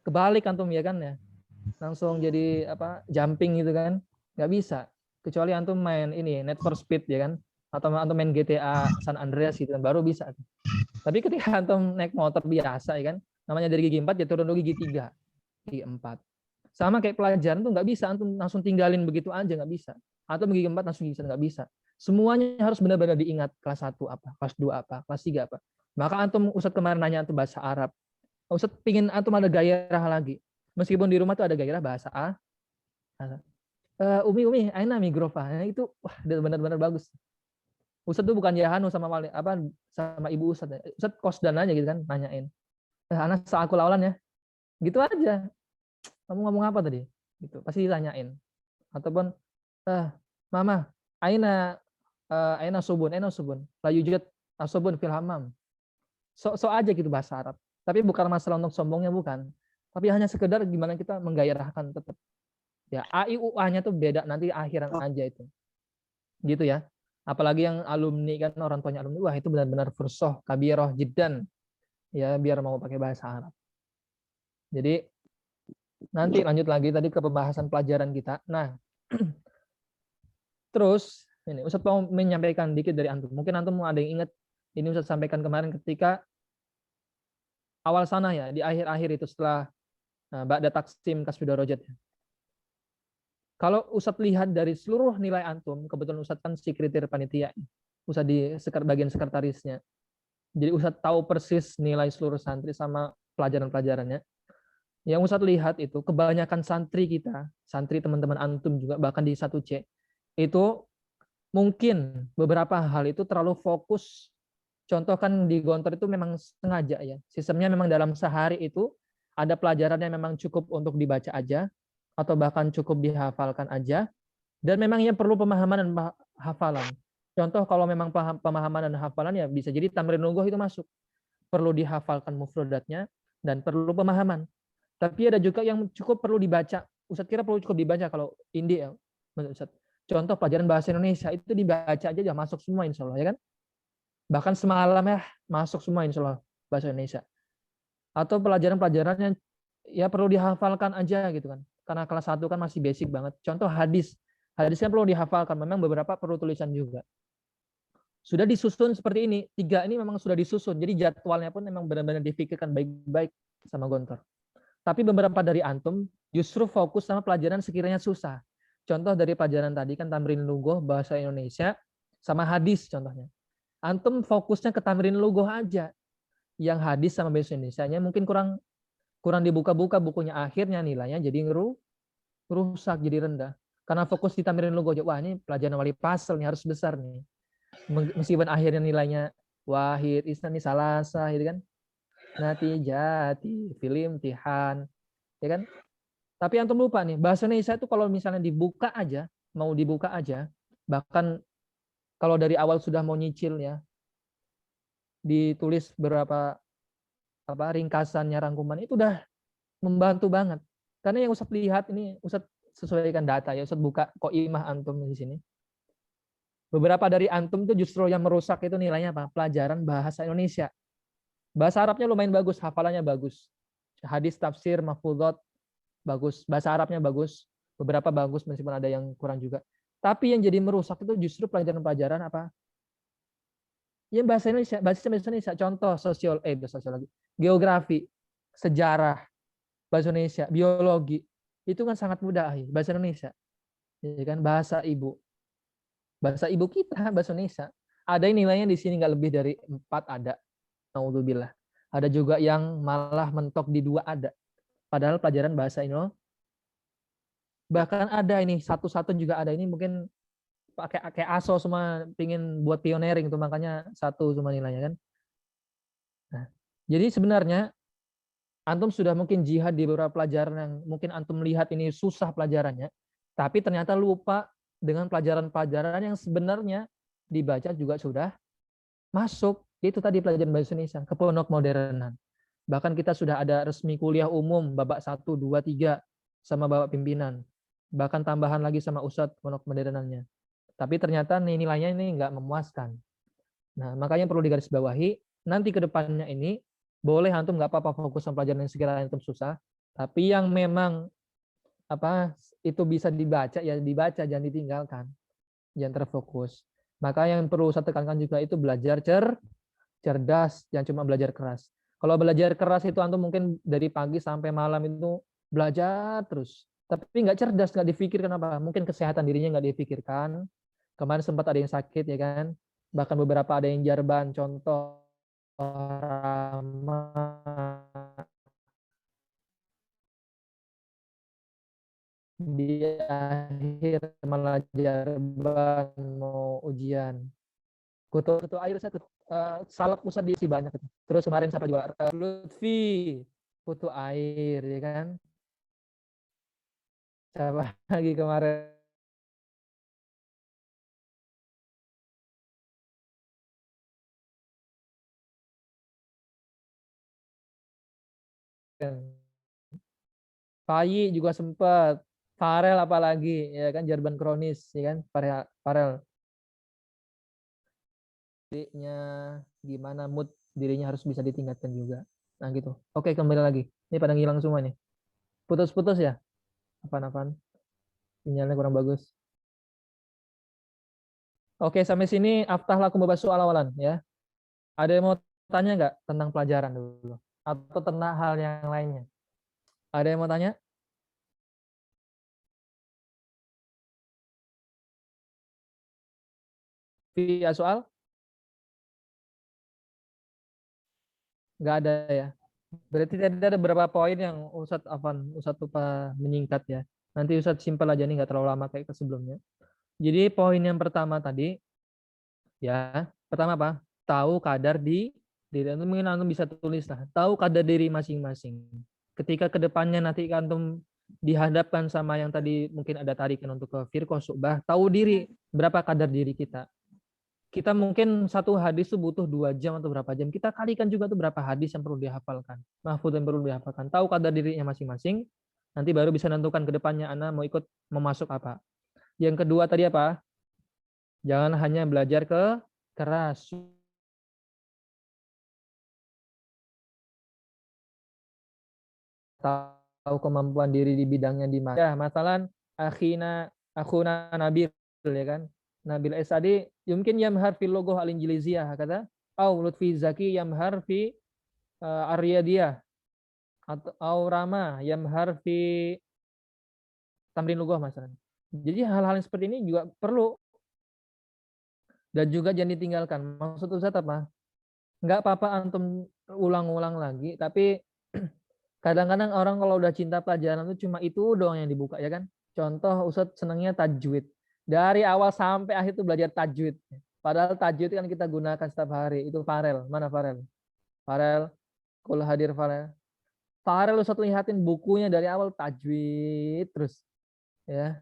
Kebalik antum ya kan ya. Langsung jadi apa? Jumping gitu kan. Nggak bisa. Kecuali antum main ini, Need for Speed ya kan. Atau antum main GTA San Andreas gitu kan, baru bisa. Tapi ketika antum naik motor biasa ya kan, namanya dari gigi 4 ya turun ke gigi 3, gigi 4. Sama kayak pelajaran tuh nggak bisa antum langsung tinggalin begitu aja, nggak bisa. Atau gigi 4 langsung gigi 1 nggak bisa. Semuanya harus benar-benar diingat. Kelas 1 apa, kelas 2 apa, kelas 3 apa. Maka antum Ustadz kemarin nanya antum bahasa Arab. Ustadz pingin antum ada gairah lagi. Meskipun di rumah tuh ada gairah bahasa A. Umi, aina migrofa. Nah, itu wah benar-benar bagus. Ustadz tuh bukan Yahanu sama sama ibu Ustadz. Ustadz kosdan aja gitu kan, nanyain. Anak seaku lawalan ya. Gitu aja. Kamu ngomong apa tadi? Gitu. Pasti ditanyain. Ataupun mama, aina subun, la yujad asubun fil hammam. So aja gitu bahasa Arab. Tapi bukan masalah untuk sombongnya, bukan. Tapi hanya sekedar gimana kita menggairahkan tetap. Ya, A, I, U, A-nya tuh beda, nanti akhiran aja itu. Gitu ya. Apalagi yang alumni kan, orang tuanya alumni, wah itu benar-benar fursoh kabiroh jiddan ya, biar mau pakai bahasa Arab. Jadi nanti lanjut lagi tadi ke pembahasan pelajaran kita. Nah, terus ini Ustadz mau menyampaikan dikit dari antum. Mungkin antum ada yang ingat ini Ustadz sampaikan kemarin ketika awal sana ya, di akhir-akhir itu setelah ba'da taksim kasbi darajat. Kalau Ustadz lihat dari seluruh nilai antum, kebetulan Ustadz kan sekretariat panitia, Ustadz di bagian sekretarisnya. Jadi Ustadz tahu persis nilai seluruh santri sama pelajaran-pelajarannya. Yang Ustadz lihat itu kebanyakan santri kita, santri teman-teman antum juga bahkan di 1C, itu mungkin beberapa hal itu terlalu fokus. Contoh kan di Gontor itu memang sengaja ya. Sistemnya memang dalam sehari itu ada pelajaran yang memang cukup untuk dibaca aja atau bahkan cukup dihafalkan aja, dan memang yang perlu pemahaman dan hafalan. Contoh kalau memang pemahaman dan hafalan ya bisa jadi tamrin lugah itu masuk. Perlu dihafalkan mufradatnya dan perlu pemahaman. Tapi ada juga yang cukup perlu dibaca. Ustadz kira perlu cukup dibaca kalau Indi ya. Ustadz. Contoh pelajaran bahasa Indonesia itu dibaca aja ya masuk semua insya Allah ya kan. Bahkan semalam ya masuk semua insya Allah bahasa Indonesia. Atau pelajaran-pelajaran yang ya perlu dihafalkan aja gitu kan. Karena kelas 1 kan masih basic banget. Contoh hadis. Hadis kan perlu dihafalkan. Memang beberapa perlu tulisan juga. Sudah disusun seperti ini. 3 ini memang sudah disusun. Jadi jadwalnya pun memang benar-benar difikirkan baik-baik sama Gontor. Tapi beberapa dari antum justru fokus sama pelajaran sekiranya susah. Contoh dari pelajaran tadi kan tamrin lughah bahasa Indonesia sama hadis contohnya. Antum fokusnya ke tamrin lughah aja. Yang hadis sama bahasa Indonesianya mungkin kurang dibuka-buka bukunya, akhirnya nilainya jadi rusak, jadi rendah. Karena fokus di tamrin lughah. Wah, ini pelajaran wali pasal nih harus besar nih. Meskipun akhirnya nilainya wahid, isnan, salasa gitu kan. Natijati, film, tihan, ya kan? Tapi antum lupa nih, bahasa Indonesia itu kalau misalnya dibuka aja, mau dibuka aja, bahkan kalau dari awal sudah mau nyicil ya, ditulis beberapa ringkasannya, rangkuman itu udah membantu banget. Karena yang Ustadz lihat ini, Ustadz sesuaikan data ya, Ustadz buka Qoimah antum di sini. Beberapa dari antum tuh justru yang merusak itu nilainya apa? Pelajaran bahasa Indonesia. Bahasa Arabnya lumayan bagus, hafalannya bagus. Hadis, tafsir, mahfudhot, bagus. Bahasa Arabnya bagus. Beberapa bagus, meskipun ada yang kurang juga. Tapi yang jadi merusak itu justru pelajaran-pelajaran apa? Ya bahasa Indonesia, bahasa Indonesia. Contoh sosiologi, geografi, sejarah, bahasa Indonesia, biologi. Itu kan sangat mudah, bahasa Indonesia. Ya kan? Bahasa ibu. Bahasa ibu kita, bahasa Indonesia. Ada yang nilainya di sini nggak lebih dari 4 ada. Naudzubillah. Ada juga yang malah mentok di 2 ada. Padahal pelajaran bahasa Indonesia. Bahkan ada ini, 1 juga ada ini mungkin pakai ASO semua pingin buat pioneering tuh makanya 1 semua nilainya kan. Nah, jadi sebenarnya antum sudah mungkin jihad di beberapa pelajaran yang mungkin antum lihat ini susah pelajarannya, tapi ternyata lupa dengan pelajaran-pelajaran yang sebenarnya dibaca juga sudah masuk. Itu tadi pelajaran bahasa Indonesia, keponok modernan. Bahkan kita sudah ada resmi kuliah umum, babak 1, 2, 3, sama babak pimpinan. Bahkan tambahan lagi sama Ustadz ponok modernannya. Tapi ternyata nilainya ini nggak memuaskan. Nah, makanya perlu digarisbawahi, nanti ke depannya ini, boleh antum nggak apa-apa fokus sama pelajaran yang sekiranya antum susah, tapi yang memang itu bisa dibaca, ya dibaca, jangan ditinggalkan. Jangan terfokus. Maka yang perlu saya tekankan juga itu belajar cerdas, jangan cuma belajar keras. Kalau belajar keras itu antum mungkin dari pagi sampai malam itu belajar terus, tapi nggak cerdas, nggak dipikirkan apa. Mungkin kesehatan dirinya nggak dipikirkan. Kemarin sempat ada yang sakit ya kan, bahkan beberapa ada yang jarban. Contoh Rama di akhir malah jarban mau ujian. Kutu air saya salak Ustadz diisi banyak. Terus kemarin siapa juga Lutfi kutu air ya kan. Siapa lagi kemarin? Fayi juga sempat. Farel apalagi ya kan, jarban kronis ya kan, Farel. dirinya, gimana mood dirinya harus bisa ditingkatkan juga. Nah gitu. Oke, kembali lagi. Ini pada ngilang semua nih. Putus-putus ya? Apaan-apaan? Sinyalnya kurang bagus. Oke, sampai sini aftah lakum babasu awalan ya. Ada yang mau tanya nggak tentang pelajaran dulu? Atau tentang hal yang lainnya? Ada yang mau tanya? Via soal? Nggak ada ya. Berarti tadi ada beberapa poin yang Ustadz lupa menyingkat ya. Nanti Ustadz simpel aja nih, nggak terlalu lama kayak ke sebelumnya. Jadi poin yang pertama tadi, ya, pertama apa? Tahu kadar di diri. Mungkin antum bisa tulis lah. Tahu kadar diri masing-masing. Ketika kedepannya nanti antum dihadapkan sama yang tadi mungkin ada tarikan untuk ke firqah syu'bah, tahu diri berapa kadar diri kita. Kita mungkin satu hadis itu butuh 2 jam atau berapa jam. Kita kalikan juga tuh berapa hadis yang perlu dihafalkan. Mahfudz yang perlu dihafalkan. Tahu kadar dirinya masing-masing. Nanti baru bisa menentukan ke depannya Anda mau ikut memasuk apa. Yang kedua tadi apa? Jangan hanya belajar ke keras. Tahu kemampuan diri di bidangnya di mana. Ya, masalah akhuna Nabil ya kan. Nabil Esadi mungkin yamhar fil logoh al-injiliziyah kata au Lutfi Zaki yamhar fi Aryadiyah atau Rama yamhar fi tamrin logoh masalah. Jadi hal-hal yang seperti ini juga perlu dan juga jangan ditinggalkan. Maksud Ustaz apa? Enggak apa-apa antum ulang-ulang lagi, tapi kadang-kadang orang kalau udah cinta pelajaran itu cuma itu doang yang dibuka ya kan. Contoh Ustaz senangnya tajwid. Dari awal sampai akhir itu belajar tajwid. Padahal tajwid kan kita gunakan setiap hari. Itu Farel. Mana Farel? Farel. Kul hadir Farel. Farel Ustaz lihatin bukunya dari awal tajwid terus. Ya.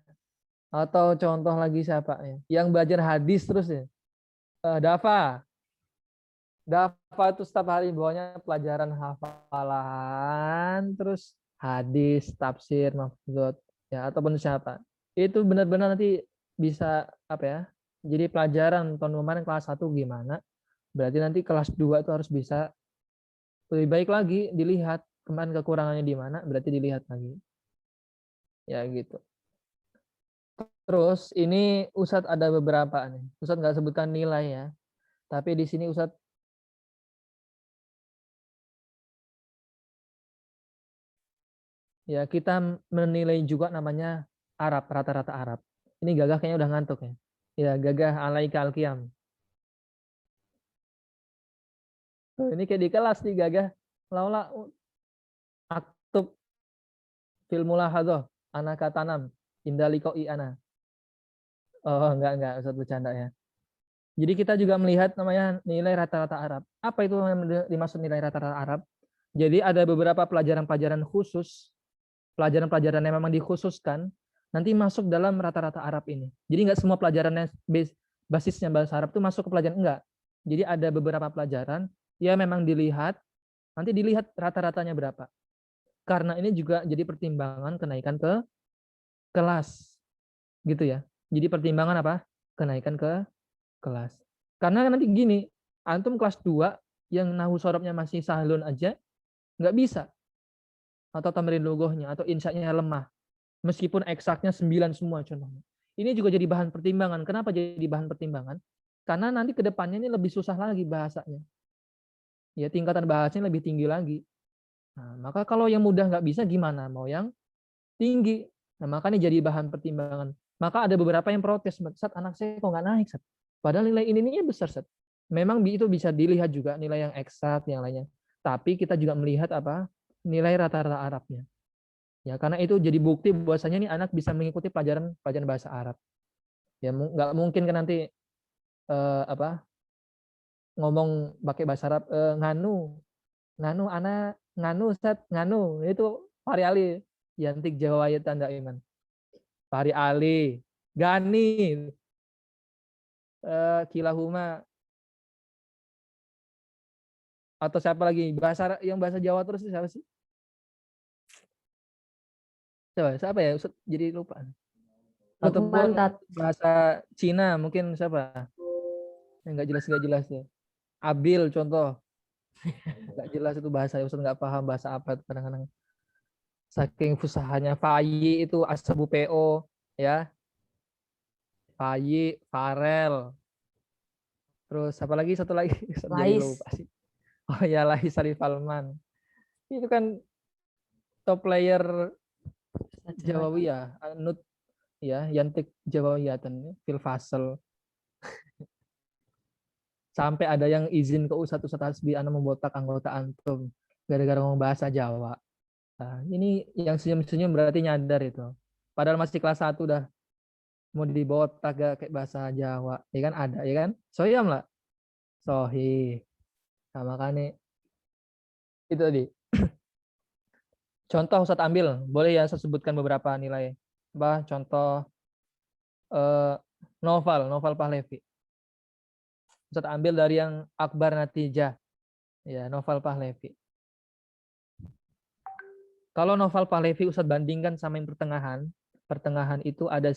Atau contoh lagi siapa ya? Yang belajar hadis terus ya. Dafa. Dafa itu setiap hari bawahnya pelajaran hafalan terus hadis, tafsir, mafhudz ya ataupun siapa. Itu benar-benar nanti bisa apa ya? Jadi pelajaran tahun kemarin kelas 1 gimana? Berarti nanti kelas 2 itu harus bisa lebih baik lagi dilihat kemarin kekurangannya di mana, berarti dilihat lagi. Ya gitu. Terus ini Ustadz ada beberapa nih. Ustadz nggak sebutkan nilai ya. Tapi di sini Ustadz ya kita menilai juga namanya Arab, rata-rata Arab. Ini Gagah kayaknya udah ngantuk ya. Ya, Gagah alaika al-qiyam. Ini kayak di kelas nih Gagah. Laula aktub fil mulahadzah ana katanam indaliqai ana. Oh, enggak, Ustaz bercanda ya. Jadi kita juga melihat namanya nilai rata-rata Arab. Apa itu yang dimaksud nilai rata-rata Arab? Jadi ada beberapa pelajaran-pelajaran khusus, pelajaran-pelajaran yang memang dikhususkan nanti masuk dalam rata-rata Arab ini. Jadi enggak semua pelajaran yang basisnya bahasa Arab itu masuk ke pelajaran enggak. Jadi ada beberapa pelajaran yang memang dilihat, nanti dilihat rata-ratanya berapa. Karena ini juga jadi pertimbangan kenaikan ke kelas. Gitu ya. Jadi pertimbangan apa? Kenaikan ke kelas. Karena nanti gini, antum kelas 2 yang nahu sorobnya masih sahlun aja, nggak bisa. Atau tamrin logohnya, atau insya-nya lemah. Meskipun eksaknya 9 semua contohnya. Ini juga jadi bahan pertimbangan. Kenapa jadi bahan pertimbangan? Karena nanti ke depannya ini lebih susah lagi bahasanya. Ya tingkatan bahasanya lebih tinggi lagi. Nah, maka kalau yang mudah nggak bisa gimana? Mau yang tinggi. Nah, makanya jadi bahan pertimbangan. Maka ada beberapa yang protes, Sat, anak saya kok nggak naik, Sat. Padahal nilai ini besar, Sat. Memang itu bisa dilihat juga nilai yang eksak, yang lainnya. Tapi kita juga melihat apa? Nilai rata-rata Arabnya. Ya, karena itu jadi bukti bahwasanya nih anak bisa mengikuti pelajaran bahasa Arab. Ya, nggak mungkin kan nanti ngomong pakai bahasa Arab nganu anak nganu Sat, nganu itu Fahri Ali yantik Jawa ayat tanda iman. Fahri Ali, Gani, kilahuma atau siapa lagi bahasa yang bahasa Jawa terus siapa sih? Siapa ya? Jadi lupa. Ataupun bahasa Cina mungkin siapa? Yang nggak jelas ya. Abil contoh. Nggak jelas itu bahasa, Ustaz nggak paham bahasa apa itu kadang-kadang. Saking fusahanya. Fayi itu asabu PO ya. Fayi, Farel. Terus apa lagi satu lagi? Jadi Lais. lupa sih. Oh ya, Lais Salih Falman. Itu kan top player Jawawiyah, Nut ya, Yantik Jawawiyatan, Fil Fasel. Sampai ada yang izin ke Ustadz Hasbi ana membotak anggota antum gara-gara ngomong bahasa Jawa. Nah, ini yang senyum-senyum berarti nyadar itu. Padahal masih kelas 1 udah mau dibotak gak kayak bahasa Jawa. Ya kan ada, ya kan? Sohiyam lah. Sohi. Nah, makanya itu tadi. Contoh Ustadz ambil, boleh ya saya sebutkan beberapa nilai. Contoh novel Pahlavi. Ustadz ambil dari yang Akbar Natijah. Ya, novel Pahlavi. Kalau novel Pahlavi Ustadz bandingkan sama yang pertengahan. Pertengahan itu ada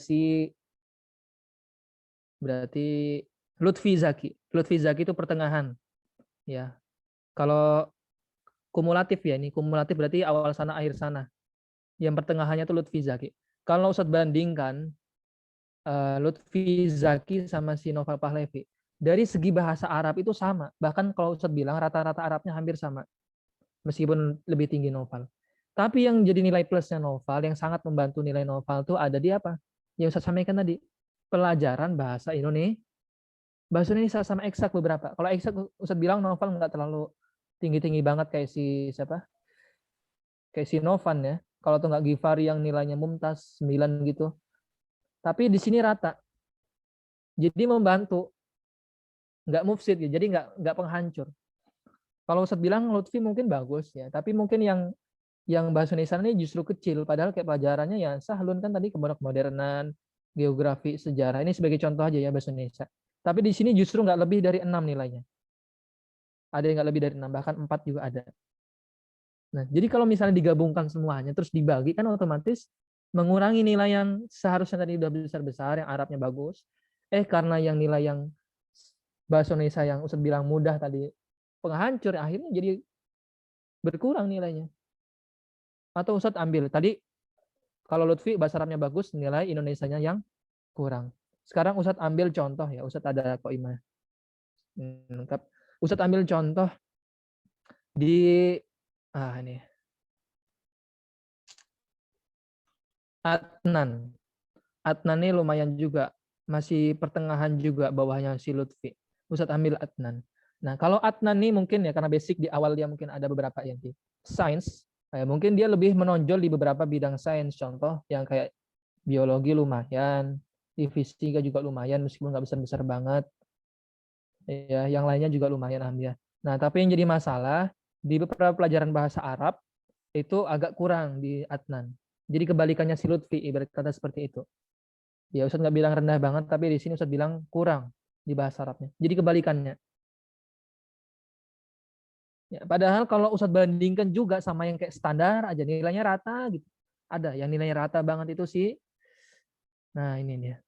berarti Lutfi Zaki. Lutfi Zaki itu pertengahan. Ya. Kalau kumulatif ya, ini kumulatif berarti awal sana akhir sana. Yang pertengahannya itu Lutfi Zaki. Kalau Ustadz bandingkan Lutfi Zaki sama si novel Pahlavi, dari segi bahasa Arab itu sama. Bahkan kalau Ustadz bilang rata-rata Arabnya hampir sama. Meskipun lebih tinggi novel. Tapi yang jadi nilai plusnya novel, yang sangat membantu nilai novel itu ada di apa? Yang Ustadz sampaikan tadi. Pelajaran bahasa Indonesia. Bahasa Indonesia sama eksak beberapa. Kalau eksak Ustadz bilang novel nggak terlalu tinggi-tinggi banget kayak si siapa? Kayak si Novan ya. Kalau tuh nggak Givari yang nilainya mumtaz 9 gitu. Tapi di sini rata. Jadi membantu. Nggak mufsid ya. Jadi nggak penghancur. Kalau Ustadz bilang Lutfi mungkin bagus ya. Tapi mungkin yang bahasa Indonesia ini justru kecil. Padahal kayak pelajarannya ya sahlun kan tadi kemodernan, geografi, sejarah. Ini sebagai contoh aja ya bahasa Indonesia. Tapi di sini justru nggak lebih dari 6 nilainya. Ada yang nggak lebih dari 6, bahkan 4 juga ada. Nah, jadi kalau misalnya digabungkan semuanya, terus dibagi, kan otomatis mengurangi nilai yang seharusnya tadi udah besar-besar, yang Arabnya bagus. Karena yang nilai yang bahasa Indonesia yang Ustadz bilang mudah tadi, penghancur, akhirnya jadi berkurang nilainya. Atau Ustadz ambil, tadi kalau Lutfi bahasa Arabnya bagus, nilai Indonesianya yang kurang. Sekarang Ustadz ambil contoh ya, Ustadz ada koimah. Lengkap. Ustadz ambil contoh di ini Adnan. Adnan ini lumayan juga, masih pertengahan juga bawahnya si Lutfi. Ustadz ambil Adnan. Nah, kalau Adnan nih mungkin ya karena basic di awal dia mungkin ada beberapa yang di sains, mungkin dia lebih menonjol di beberapa bidang sains, contoh yang kayak biologi lumayan, di fisika juga lumayan meskipun nggak besar-besar banget. Ya, yang lainnya juga lumayan alhamdulillah. Nah, tapi yang jadi masalah di beberapa pelajaran bahasa Arab itu agak kurang di Adnan. Jadi kebalikannya si Lutfi, ibarat kata seperti itu. Ya Ustadz nggak bilang rendah banget, tapi di sini Ustadz bilang kurang di bahasa Arabnya. Jadi kebalikannya. Ya, padahal kalau Ustadz bandingkan juga sama yang kayak standar aja, nilainya rata gitu. Ada yang nilainya rata banget itu sih. Nah ini dia.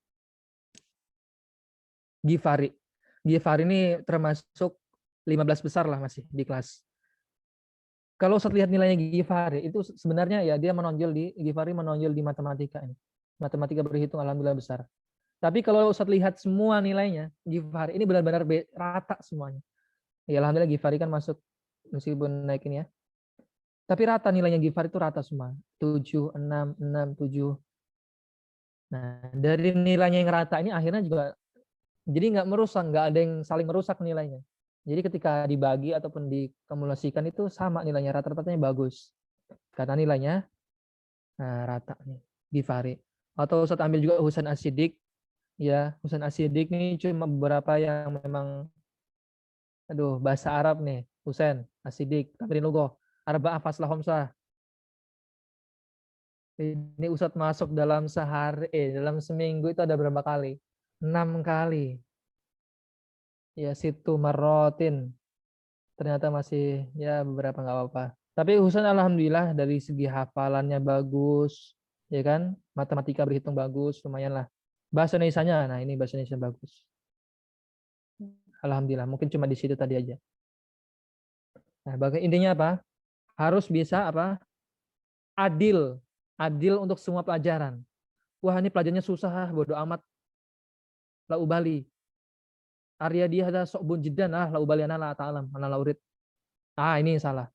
Givari. Givari ini termasuk 15 besar lah masih di kelas. Kalau Ustadz lihat nilainya Givari, itu sebenarnya ya dia Givari menonjol di matematika ini. Matematika berhitung alhamdulillah besar. Tapi kalau Ustadz lihat semua nilainya, Givari ini benar-benar rata semuanya. Ya alhamdulillah Givari kan masuk meskipun naik ini ya. Tapi rata nilainya Givari itu rata semua. 7, 6, 6, 7. Nah, dari nilainya yang rata ini akhirnya juga jadi nggak merusak, nggak ada yang saling merusak nilainya. Jadi ketika dibagi ataupun dikumulasikan itu sama nilainya, rata-ratanya bagus. Karena nilainya rata nih, Givari. Atau Ustadz ambil juga Husain As-Siddiq. Ya, Husain As-Siddiq ini cuma beberapa yang memang bahasa Arab nih. Husain As-Siddiq, Tamrin Lughah, Arba'ah Faslah Khamsah. Ini Ustadz masuk dalam dalam seminggu itu ada berapa kali? 6 kali. Ya situ marotin. Ternyata masih ya beberapa nggak apa-apa. Tapi Husain alhamdulillah dari segi hafalannya bagus, ya kan? Matematika berhitung bagus, lumayan lah. Bahasa Indonesianya, nah ini bahasa Indonesia bagus. Alhamdulillah, mungkin cuma di situ tadi aja. Nah, intinya apa? Harus bisa apa? Adil untuk semua pelajaran. Wah, ini pelajarannya susah, bodoh amat. La ubali. Arya dia ada sok bun jidan la ubali ana la ta'lam, ana la urid. Ini yang salah.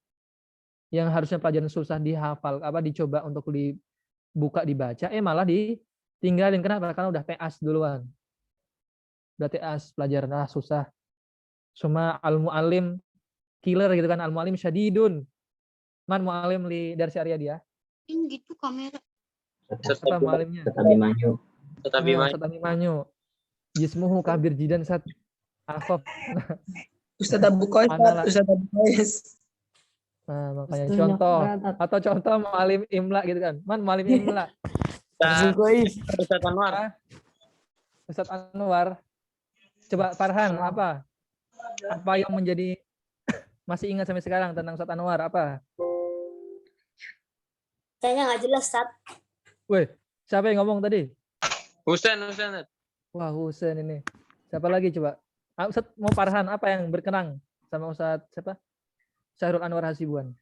Yang harusnya pelajaran susah dihafal, dicoba untuk dibuka dibaca, malah ditinggalin. Kenapa? Karena udah TAS duluan. Udah TAS pelajaran susah. Cuma al-mu'alim killer gitu kan, al-mu'alim syadidun. Man mu'alim dari si Arya dia. Ini gitu kamera. Apa mu'alimnya? Tetapi Manyu. Jismuhu kabir jidan sat akhaf. Ustaz Abu Qais. Nah, makanya contoh atau contoh mu'alim imla gitu kan. Man mu'alim imla. Ustaz Anwar. Ustaz Anwar. Coba Farhan, apa yang menjadi masih ingat sampai sekarang tentang Ustaz Anwar, apa? Kayaknya nggak jelas, Ustaz. Weh, siapa yang ngomong tadi? Husain. Wah, Husain ini. Siapa lagi coba? Ustaz mau Farhan, apa yang berkenang sama Ustaz siapa? Syahrul Anwar Hasibuan.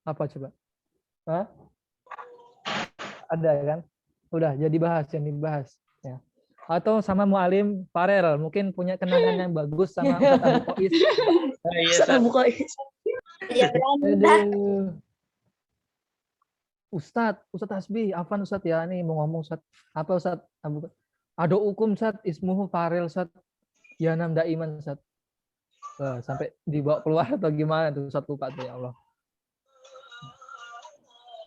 Apa coba? Hah? Ada kan? Udah jadi yang dibahas ya. Atau sama mu'alim Farel, mungkin punya kenangan yang bagus sama Ustaz Abu Qais. Ustadz Hasbi, Afan Ustadz ya, ini mau ngomong Ustadz. Apa Ustadz? Ada hukum Ustadz, ismuhu Farel Ustadz. Ya nam daiman Ustadz. Sampai dibawa keluar atau gimana tuh Ustadz, lupa tuh, ya Allah.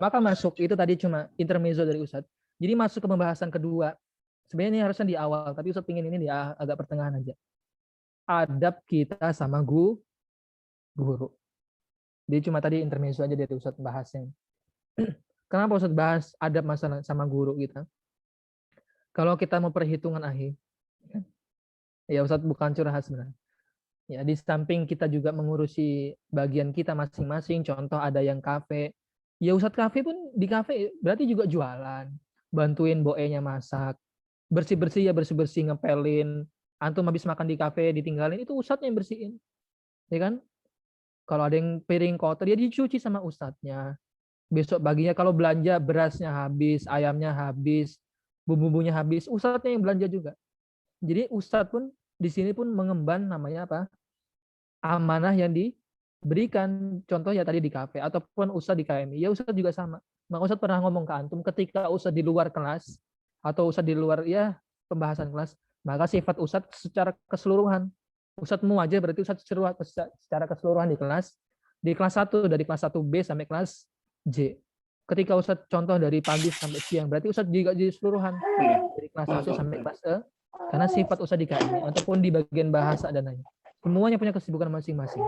Maka masuk itu tadi cuma intermezzo dari Ustadz. Jadi masuk ke pembahasan kedua. Sebenarnya ini harusnya di awal, tapi Ustadz pingin ini di agak pertengahan aja. Adab kita sama guru. Jadi cuma tadi intermezzo aja dari Ustadz bahasnya. Kenapa Ustadz bahas adab masalah sama guru kita? Kalau kita mau perhitungan akhir, ya Ustadz bukan curhat sebenarnya. Ya, di samping kita juga mengurusi bagian kita masing-masing. Contoh ada yang kafe. Ya Ustadz kafe pun di kafe berarti juga jualan, bantuin boenya masak, bersih-bersih ya bersih-bersih, ngepelin. Antum habis makan di kafe ditinggalin, itu Ustadznya yang bersihin. Ya kan? Kalau ada yang piring kotor ya dicuci sama Ustadznya. Besok baginya kalau belanja berasnya habis, ayamnya habis, bumbu-bumbunya habis, Ustadznya yang belanja juga. Jadi Ustadz pun di sini pun mengemban namanya apa? Amanah yang diberikan. Contoh ya tadi di kafe ataupun Ustadz di KMI. Ya Ustadz juga sama. Maka Ustadz pernah ngomong ke antum ketika Ustadz di luar kelas atau Ustadz di luar ya pembahasan kelas, maka sifat Ustadz secara keseluruhan. Ustadz mu aja berarti Ustadz secara keseluruhan di kelas 1 dari kelas 1B sampai kelas J. Ketika Ustadz contoh dari pagi sampai siang, berarti Ustadz juga di keseluruhan dari kelas 1 sampai kelas E. Karena sifat Ustadz di KMI ataupun di bagian bahasa dan lain. Semuanya punya kesibukan masing-masing.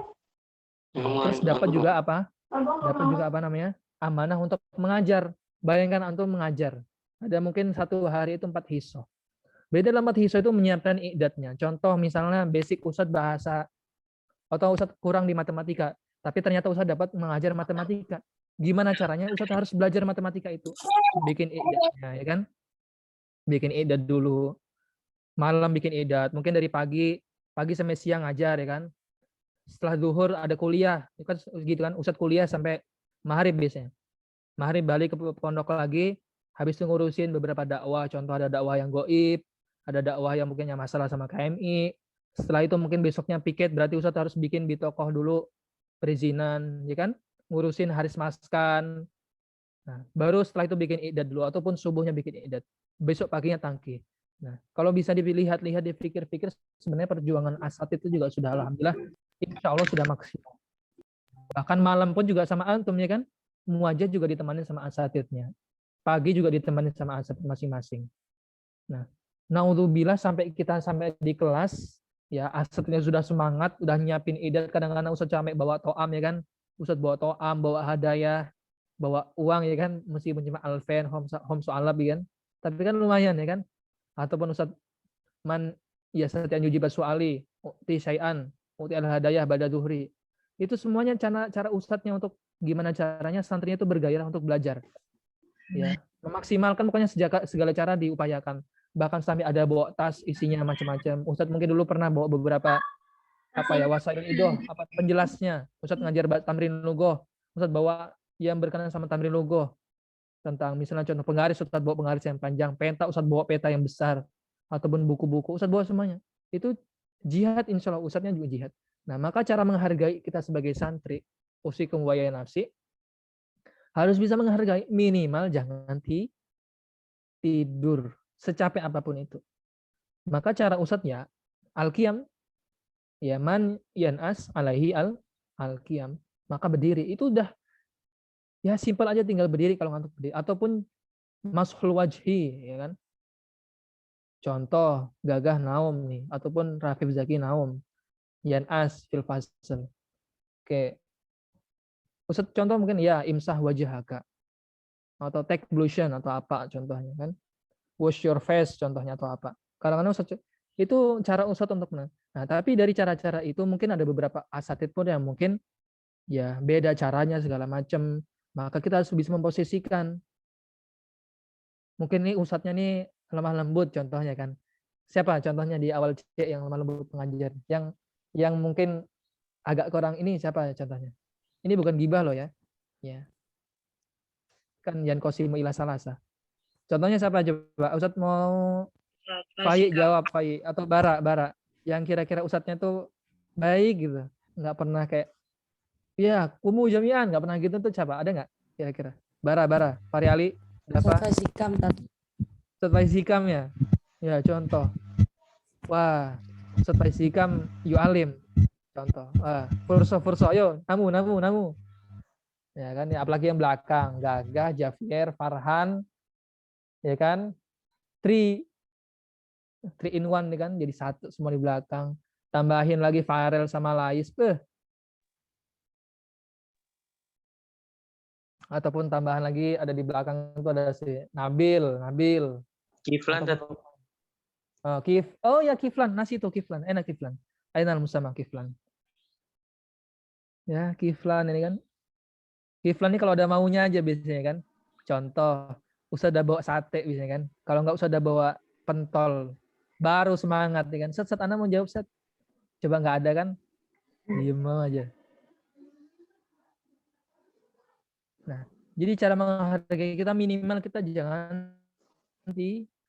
Terus dapat juga apa? Dapat juga apa namanya? Amanah untuk mengajar. Bayangkan antum mengajar. Ada mungkin satu hari itu 4 hisoh. Beda dalam 4 hisoh itu menyiapkan i'dadnya. Contoh misalnya basic Ustadz bahasa atau Ustadz kurang di matematika, tapi ternyata Ustadz dapat mengajar matematika. Gimana caranya? Ustadz harus belajar matematika itu. Bikin i'dadnya, ya kan? Bikin i'dad dulu. Malam bikin i'dad. Mungkin dari pagi sampai siang ngajar, ya kan? Setelah zuhur ada kuliah, ya kan gitu kan? Ustadz kuliah sampai maghrib biasanya. Maghrib balik ke pondok lagi, habis itu ngurusin beberapa dakwah. Contoh ada dakwah yang goib, ada dakwah yang mungkin yang masalah sama KMI. Setelah itu mungkin besoknya piket, berarti Ustadz harus bikin bitokoh dulu perizinan, ya kan? Ngurusin haris maskan. Nah, baru setelah itu bikin i'dad dulu ataupun subuhnya bikin i'dad. Besok paginya tangki. Nah, kalau bisa dilihat-lihat, dipikir-pikir, sebenarnya perjuangan asatid itu juga sudah alhamdulillah, insya Allah sudah maksimal. Bahkan malam pun juga sama antum, ya kan? Muwajjah juga ditemani sama asatidnya. Pagi juga ditemani sama asatid masing-masing. Nah, naudzubillah sampai di kelas, ya asatidnya sudah semangat, udah nyiapin i'dad, kadang-kadang Ustadz sampai bawa to'am, ya kan? Ustadz bawa to'am, bawa hadayah, bawa uang, ya kan? Meskipun cuma alfen, hom so'alab, ya kan? Tapi kan lumayan, ya kan? Ataupun Ustadz man ya setiap yujibat su'ali uti syai'an uti al-hadayah ba'da zuhri. Itu semuanya cara Ustadznya untuk gimana caranya santrinya itu bergairah untuk belajar. Ya, memaksimalkan pokoknya segala cara diupayakan. bahkan sampai ada bawa tas isinya macam-macam. Ustadz mungkin dulu pernah bawa beberapa wasail idoh, penjelasnya. Ustadz ngajar tamrin lugoh, Ustadz bawa yang berkenaan sama tamrin lugoh, tentang misalnya contoh penggaris, Ustadz bawa penggaris yang panjang, peta Ustadz bawa peta yang besar, ataupun buku-buku Ustadz bawa semuanya. Itu jihad, insya Allah Ustadznya juga jihad. Nah, maka cara menghargai kita sebagai santri, usikum wa ya nafsi, harus bisa menghargai, minimal jangan tidur secapek apapun itu. Maka cara Ustadznya al-qiyam, ya man yan'as alaihi al-qiyam, maka berdiri. Itu udah ya simpel aja, tinggal berdiri kalau ngantuk berdiri. Ataupun mashul wajhi, ya kan. Contoh Gagah naum nih, ataupun Rafif Zaki naum, yan'as fil fasl. Oke. Ustadz contoh mungkin ya imsah wajhaka, atau take ablution atau apa contohnya kan. Wash your face contohnya atau apa. Kadang-kadang Ustadz itu cara Ustadz untuk Nah, tapi dari cara-cara itu mungkin ada beberapa asatid pun yang mungkin ya beda caranya segala macam. Maka kita harus bisa memposisikan. Mungkin nih Ustadznya nih lemah lembut contohnya kan. Siapa contohnya di awal C yang lemah lembut pengajar? Yang mungkin agak kurang ini siapa contohnya? Ini bukan gibah loh ya. Ya. Kan Yan Qasimu ila salasa. Contohnya siapa coba? Ustadz mau Fayi jawab, Fayi atau Bara yang kira-kira Ustadznya tuh baik gitu, nggak pernah kayak ya kumu jamian, nggak pernah gitu tuh siapa? Ada nggak kira-kira? Bara Fari Ali apa? Ustadz Faiz Hikam ya. Ya contoh. Wah, Ustadz Faiz Hikam yu'alim. Contoh. Wah, Furso ayo namu. Ya kan, ya, apalagi yang belakang, Gagah, Javier, Farhan, ya kan, 3 in 1 nih kan, jadi satu semua di belakang. Tambahin lagi Farel sama Lais. Ataupun tambahan lagi ada di belakang itu ada si Nabil. Kiflan. Kiflan, nasi itu Kiflan, enak Kiflan. Ainal Musama Kiflan. Ya, Kiflan ini kan. Kiflan ini kalau ada maunya aja biasanya kan. Contoh, usah udah bawa sate biasanya kan. Kalau nggak usah udah bawa pentol, baru semangat ya kan. Set Anda mau jawab set. Coba nggak ada kan? Diem aja. Nah, jadi cara menghargai kita minimal kita jangan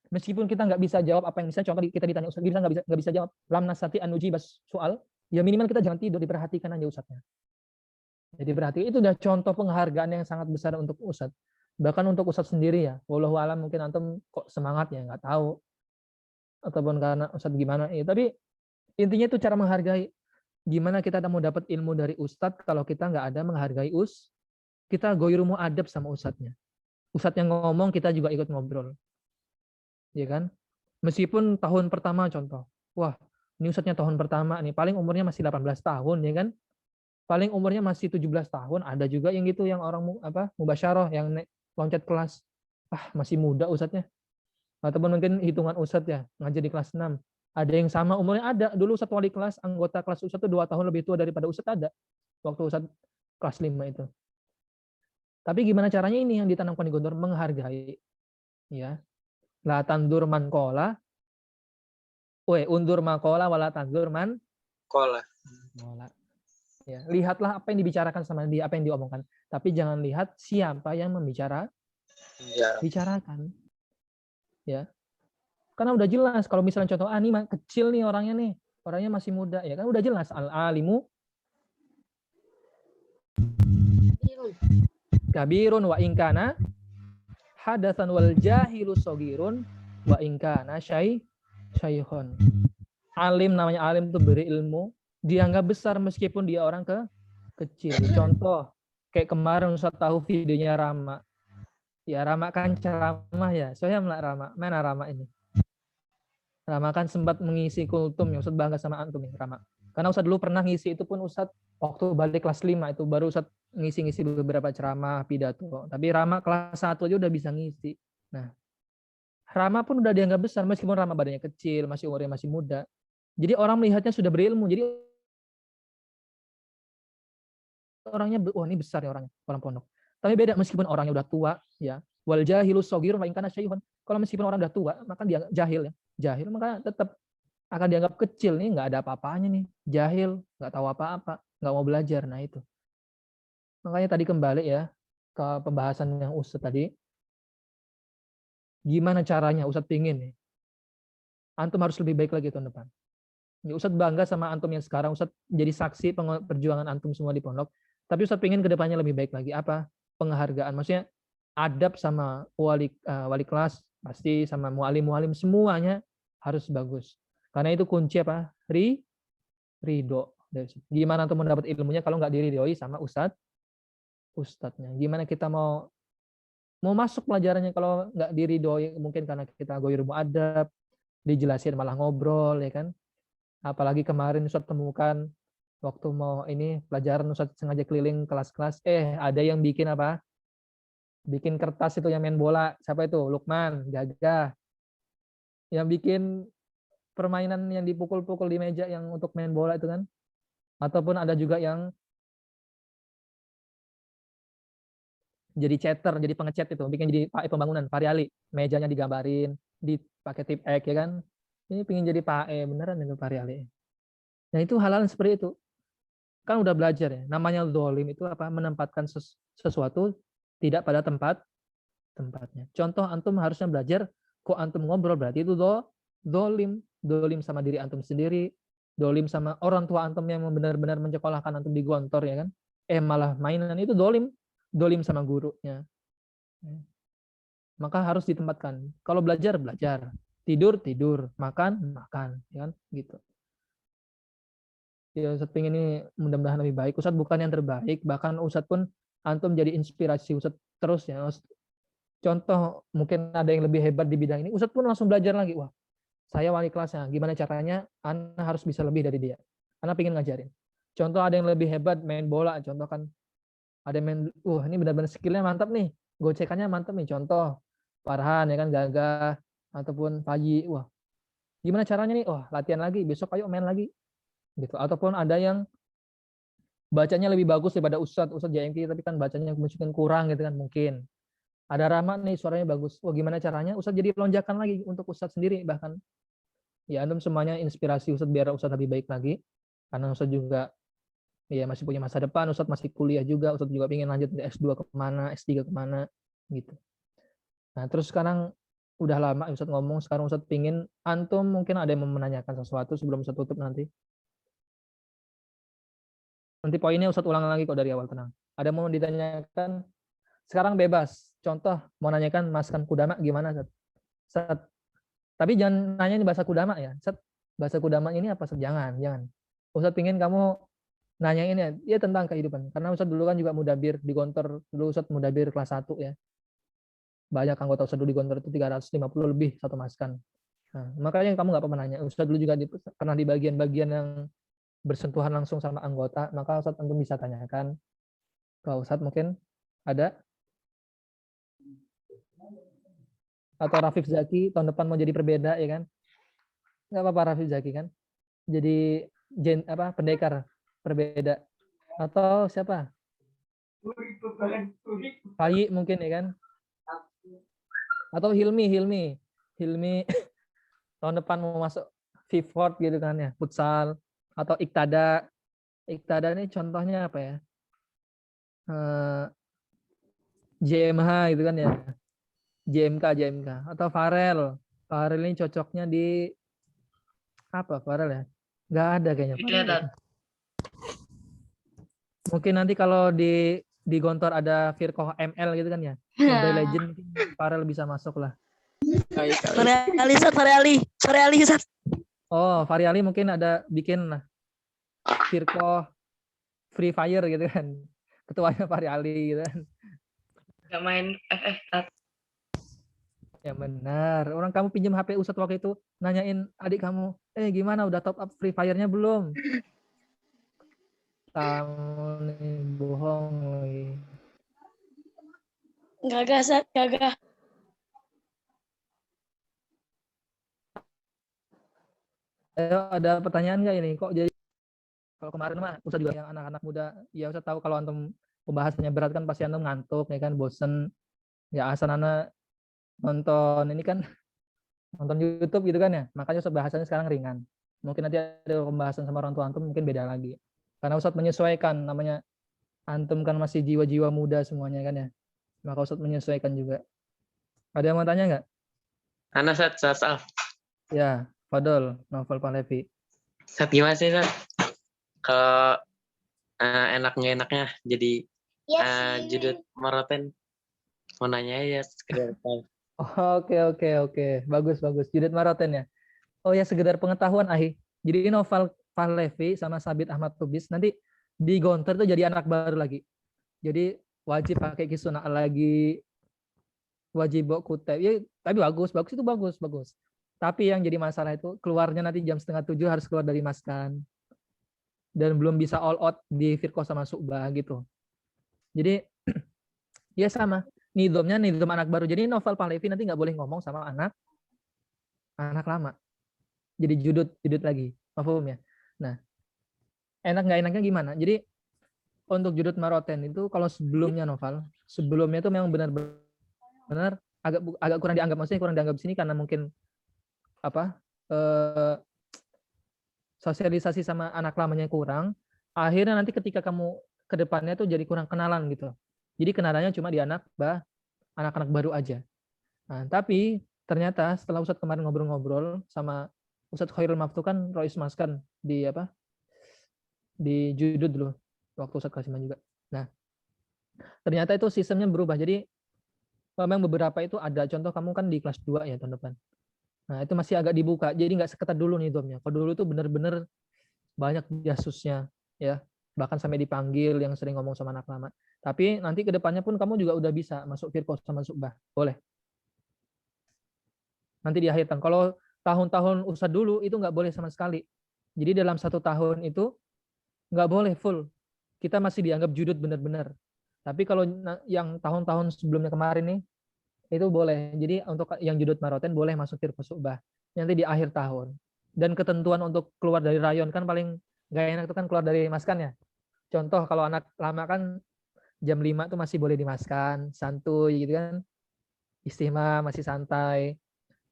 meskipun kita nggak bisa jawab apa yang bisa, contoh kita ditanya Ustaz, kita nggak bisa jawab lam nasati anuji bas soal, ya minimal kita jangan tidur, diperhatikan aja Ustaznya. Jadi berarti itu udah contoh penghargaan yang sangat besar untuk Ustaz. Bahkan untuk Ustaz sendiri ya, wallahu alam mungkin antum kok semangat ya nggak tahu, ataupun karena Ustaz gimana ya, tapi intinya itu cara menghargai. Gimana kita mau dapat ilmu dari Ustaz kalau kita nggak ada menghargai kita goyur mu'adab sama Ustaznya. Ustaznya ngomong, kita juga ikut ngobrol. Ya kan? Meskipun tahun pertama contoh. Wah, ini Ustaznya tahun pertama nih, paling umurnya masih 18 tahun ya kan? Paling umurnya masih 17 tahun, ada juga yang gitu yang orang mubasyarah yang loncat kelas. Masih muda Ustaznya. Ataupun mungkin hitungan Ustaz ya, ngajar di kelas 6. Ada yang sama umurnya, ada. Dulu Ustaz wali kelas, anggota kelas Ustaz itu 2 tahun lebih tua daripada Ustaz ada. Waktu Ustaz kelas 5 itu. Tapi gimana caranya ini yang ditanamkan di Gondor, menghargai. Ya. La tandur man kola. Undur makola wala tandur man Kola. Ya, lihatlah apa yang dibicarakan sama dia, apa yang diomongkan. Tapi jangan lihat siapa yang bicarakan. Ya. Karena udah jelas kalau misalnya contoh ini kecil nih orangnya masih muda ya kan, udah jelas al-alimu kabirun wa ingkana hadatsan wal jahilu sogirun wa ingkana syaikhun. Alim, namanya alim itu berilmu, dianggap besar meskipun dia orang kecil. Contoh kayak kemarin Ustaz tahu videonya Rama. Ya Rama kan ceramah ya. Saya melak Rama. Mana Rama ini? Rama kan sempat mengisi kultum ya, Ustaz bangga sama antum ya Rama. Karena Ustaz dulu pernah ngisi itu pun Ustaz waktu balik kelas 5 itu baru Ustaz ngisi beberapa ceramah, pidato. Tapi Rama kelas 1 aja udah bisa ngisi. Nah, Rama pun udah dianggap besar meskipun Rama badannya kecil, masih umurnya masih muda. Jadi orang melihatnya sudah berilmu. Jadi orangnya ini besar ya orangnya, orang pondok. Tapi beda meskipun orangnya udah tua ya. Wal jahilus shagirun wa in kana syaikhun. Kalau meskipun orang udah tua, maka dia jahil ya. Jahil maka tetap akan dianggap kecil nih, nggak ada apa-apanya nih. Jahil, nggak tahu apa-apa, nggak mau belajar. Nah itu. Makanya tadi kembali ya ke pembahasan yang Ustadz tadi. Gimana caranya Ustadz pingin nih? Antum harus lebih baik lagi tahun depan. Ya, Ustadz bangga sama antum yang sekarang. Ustadz jadi saksi perjuangan antum semua di pondok. Tapi Ustadz pingin kedepannya lebih baik lagi. Apa? Penghargaan. Maksudnya adab sama wali kelas pasti, sama mualim semuanya harus bagus. Karena itu kunci apa? Ridho. Gimana antum mendapat ilmunya kalau nggak diridhoi sama ustadznya? Gimana kita mau masuk pelajarannya kalau nggak diridhoi? Mungkin karena kita goyur muadab, dijelasin malah ngobrol, ya kan? Apalagi kemarin Ustadz temukan waktu mau ini pelajaran, Ustadz sengaja keliling kelas-kelas, ada yang bikin apa? Bikin kertas itu yang main bola. Siapa itu? Lukman, Gagah. Yang bikin permainan yang dipukul-pukul di meja yang untuk main bola itu kan. Ataupun ada juga yang jadi chatter, jadi pengecat itu, bikin jadi PAE pembangunan, Pariali. Mejanya digambarin, dipakai tip X ya kan. Ini pengen jadi PAE beneran itu Pariali. Nah itu hal-hal seperti itu. Kan udah belajar ya. Namanya zalim itu apa? Menempatkan sesuatu tidak pada tempatnya. Contoh antum harusnya belajar, kok antum ngobrol berarti itu zalim. Zalim sama diri antum sendiri, zalim sama orang tua antum yang benar-benar mencekolahkan antum di gontor ya kan. Malah mainan itu zalim. Zalim sama gurunya. Maka harus ditempatkan. Kalau belajar, tidur, makan, ya kan gitu. Ya Ustadz pengen ini mudah-mudahan lebih baik. Ustadz bukan yang terbaik, bahkan Ustadz pun antum jadi inspirasi Ustadz terus ya. Contoh mungkin ada yang lebih hebat di bidang ini, Ustadz pun langsung belajar lagi. Wah, saya wali kelasnya, gimana caranya Ana harus bisa lebih dari dia. Ana pengen ngajarin. Contoh ada yang lebih hebat main bola, contoh kan ada yang main, ini benar-benar skillnya mantap nih, gocekannya mantap nih. Contoh Farhan ya kan, Gagah ataupun Faji. Wah, gimana caranya nih? Wah, latihan lagi, besok ayo main lagi. Gitu. Ataupun ada yang bacanya lebih bagus daripada Ustadz JMK, tapi kan bacanya mungkin kurang gitu kan mungkin. Ada Rahmat nih suaranya bagus. Wah, gimana caranya? Ustadz jadi lonjakan lagi untuk Ustadz sendiri bahkan. Ya antum semuanya inspirasi Ustadz biar Ustadz lebih baik lagi. Karena Ustadz juga ya masih punya masa depan, Ustadz masih kuliah juga, Ustadz juga pengen lanjut di S2 kemana, S3 kemana gitu. Nah terus sekarang udah lama Ustadz ngomong, sekarang Ustadz pengen antum mungkin ada yang mau menanyakan sesuatu sebelum Ustadz tutup nanti. Nanti poinnya Ustadz ulang lagi kok dari awal, tenang. Ada mau ditanyakan? Sekarang bebas. Contoh mau nanyakan Maskan Kudama gimana, Ustadz? Tapi jangan nanya ini bahasa Kudama ya, Ustadz. Bahasa Kudama ini apa? Jangan. Ustadz pengen kamu nanyain ya tentang kehidupan. Karena Ustadz dulu kan juga mudabir di Gontor, dulu Ustadz mudabir kelas 1 ya. Banyak anggota Ustadz dulu di Gontor itu 350 lebih satu maskan. Nah, makanya kamu nggak apa-apa nanya. Ustadz dulu juga pernah di bagian-bagian yang bersentuhan langsung sama anggota, maka Ustadz antum bisa tanyakan ke Ustadz mungkin ada. Atau Rafif Zaki tahun depan mau jadi perbeda ya kan? Nggak apa-apa Rafif Zaki kan? Jadi pendekar perbeda. Atau siapa? Fayi mungkin ya kan? Atau Hilmi tahun depan mau masuk Fifort gitu kan ya, futsal. Atau Iktada ini contohnya apa ya? JMH gitu kan ya, JMK. Atau Farel ini cocoknya di apa Farel ya? Nggak ada kayaknya. Mungkin nanti kalau di Gontor ada Firqoh ML gitu kan ya, Mobile Legend, Farel bisa masuk lah. Fariali Ustaz. Oh, Fariali mungkin ada bikin lah Firqoh Free Fire gitu kan. Ketuanya Fariali gitu kan. Gak main FF. Ya benar. Orang kamu pinjam HP Ustadz waktu itu, nanyain adik kamu, gimana udah top up Free Fire-nya belum? Kamu nih bohong lagi. Gagah. Ada pertanyaan nggak ini? Kok jadi kalau kemarin mah Ustadz juga yang anak-anak muda, ya Ustadz tahu kalau antum pembahasannya berat kan pasti antum ngantuk ya kan, bosen. Ya asal anak nonton ini kan, nonton YouTube gitu kan ya. Makanya Ustadz bahasanya sekarang ringan. Mungkin nanti ada pembahasan sama orang tua antum mungkin beda lagi. Karena Ustadz menyesuaikan, namanya antum kan masih jiwa-jiwa muda semuanya kan ya. Maka Ustadz menyesuaikan juga. Ada yang mau tanya nggak? Ana Sat. Ya, Fadol, Novel Pahlevi. Sat gimana sih Sat? Kalau enak nggak enaknya jadi judul Maroten. Mau nanya ya sekedar tahu. Oke. Bagus. Judit Maroten ya. Oh ya, sekedar pengetahuan Ahi. Jadi Novel Pahlevi sama Sabit Ahmad Tubis nanti di Gontor itu jadi anak baru lagi. Jadi wajib pakai kisuna lagi, wajib bawa kutai. Ya, tapi bagus itu bagus. Tapi yang jadi masalah itu keluarnya nanti jam 6:30 harus keluar dari maskan. Dan belum bisa all out di Firqah sama Su'bah gitu. Jadi ya sama. Nidom anak baru. Jadi Novel Pahlevi nanti nggak boleh ngomong sama anak lama. Jadi judut lagi. Mafhum ya? Nah, enak nggak enaknya gimana? Jadi untuk judut Maroten itu kalau sebelumnya itu memang benar-benar agak kurang dianggap, maksudnya kurang dianggap di sini karena mungkin sosialisasi sama anak lamanya kurang. Akhirnya nanti ketika kamu ke depannya tuh jadi kurang kenalan gitu. Jadi kenalannya cuma di anak-anak baru aja. Nah, tapi ternyata setelah Ustadz kemarin ngobrol-ngobrol sama Ustadz Khairul Maftu kan Rois Maskan di judud dulu waktu Ustadz Kasiman juga. Nah, ternyata itu sistemnya berubah. Jadi memang beberapa itu ada, contoh kamu kan di kelas 2 ya tahun depan. Nah, itu masih agak dibuka. Jadi nggak seketat dulu nih domnya. Kalau dulu itu benar-benar banyak jasusnya ya. Bahkan sampai dipanggil yang sering ngomong sama anak lama. Tapi nanti ke depannya pun kamu juga udah bisa masuk Firqah sama Su'bah. Boleh. Nanti di akhir tahun. Kalau tahun-tahun Ustadz dulu itu nggak boleh sama sekali. Jadi dalam 1 tahun itu nggak boleh full. Kita masih dianggap judud benar-benar. Tapi kalau yang tahun-tahun sebelumnya kemarin nih, itu boleh. Jadi untuk yang judud Maroten boleh masuk Firqah Su'bah. Nanti di akhir tahun. Dan ketentuan untuk keluar dari rayon kan paling nggak enak itu kan keluar dari maskan ya. Contoh kalau anak lama kan jam 5 tuh masih boleh dimaskan, santuy gitu kan. Istimah masih santai.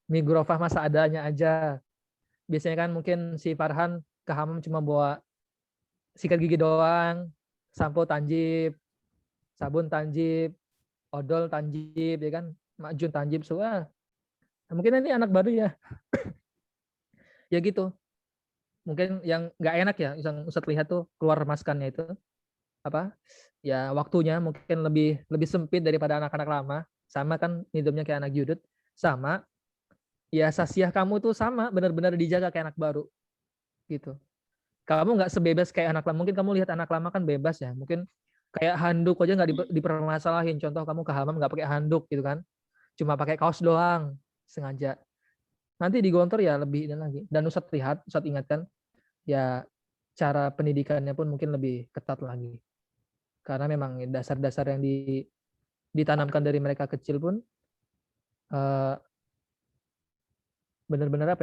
Migrofah masa adanya aja. Biasanya kan mungkin si Farhan ke hammam cuma bawa sikat gigi doang, sampo tanjib, sabun tanjib, odol tanjib, ya kan, makjun tanjib semua. Nah, mungkin ini anak baru ya. Ya gitu. Mungkin yang nggak enak ya, yang Ustadz lihat tuh keluar maskannya itu ya waktunya mungkin lebih sempit daripada anak-anak lama. Sama kan hidupnya kayak anak judut. Sama ya sasiah kamu tuh sama, benar-benar dijaga kayak anak baru gitu. Kamu nggak sebebas kayak anak lama. Mungkin kamu lihat anak lama kan bebas ya. Mungkin kayak handuk aja nggak dipermasalahin. Contoh kamu ke hammam nggak pakai handuk gitu kan. Cuma pakai kaos doang sengaja. Nanti di Gontor ya lebih ini lagi. Dan Ustadz ingatkan ya cara pendidikannya pun mungkin lebih ketat lagi. Karena memang dasar-dasar yang ditanamkan dari mereka kecil pun benar-benar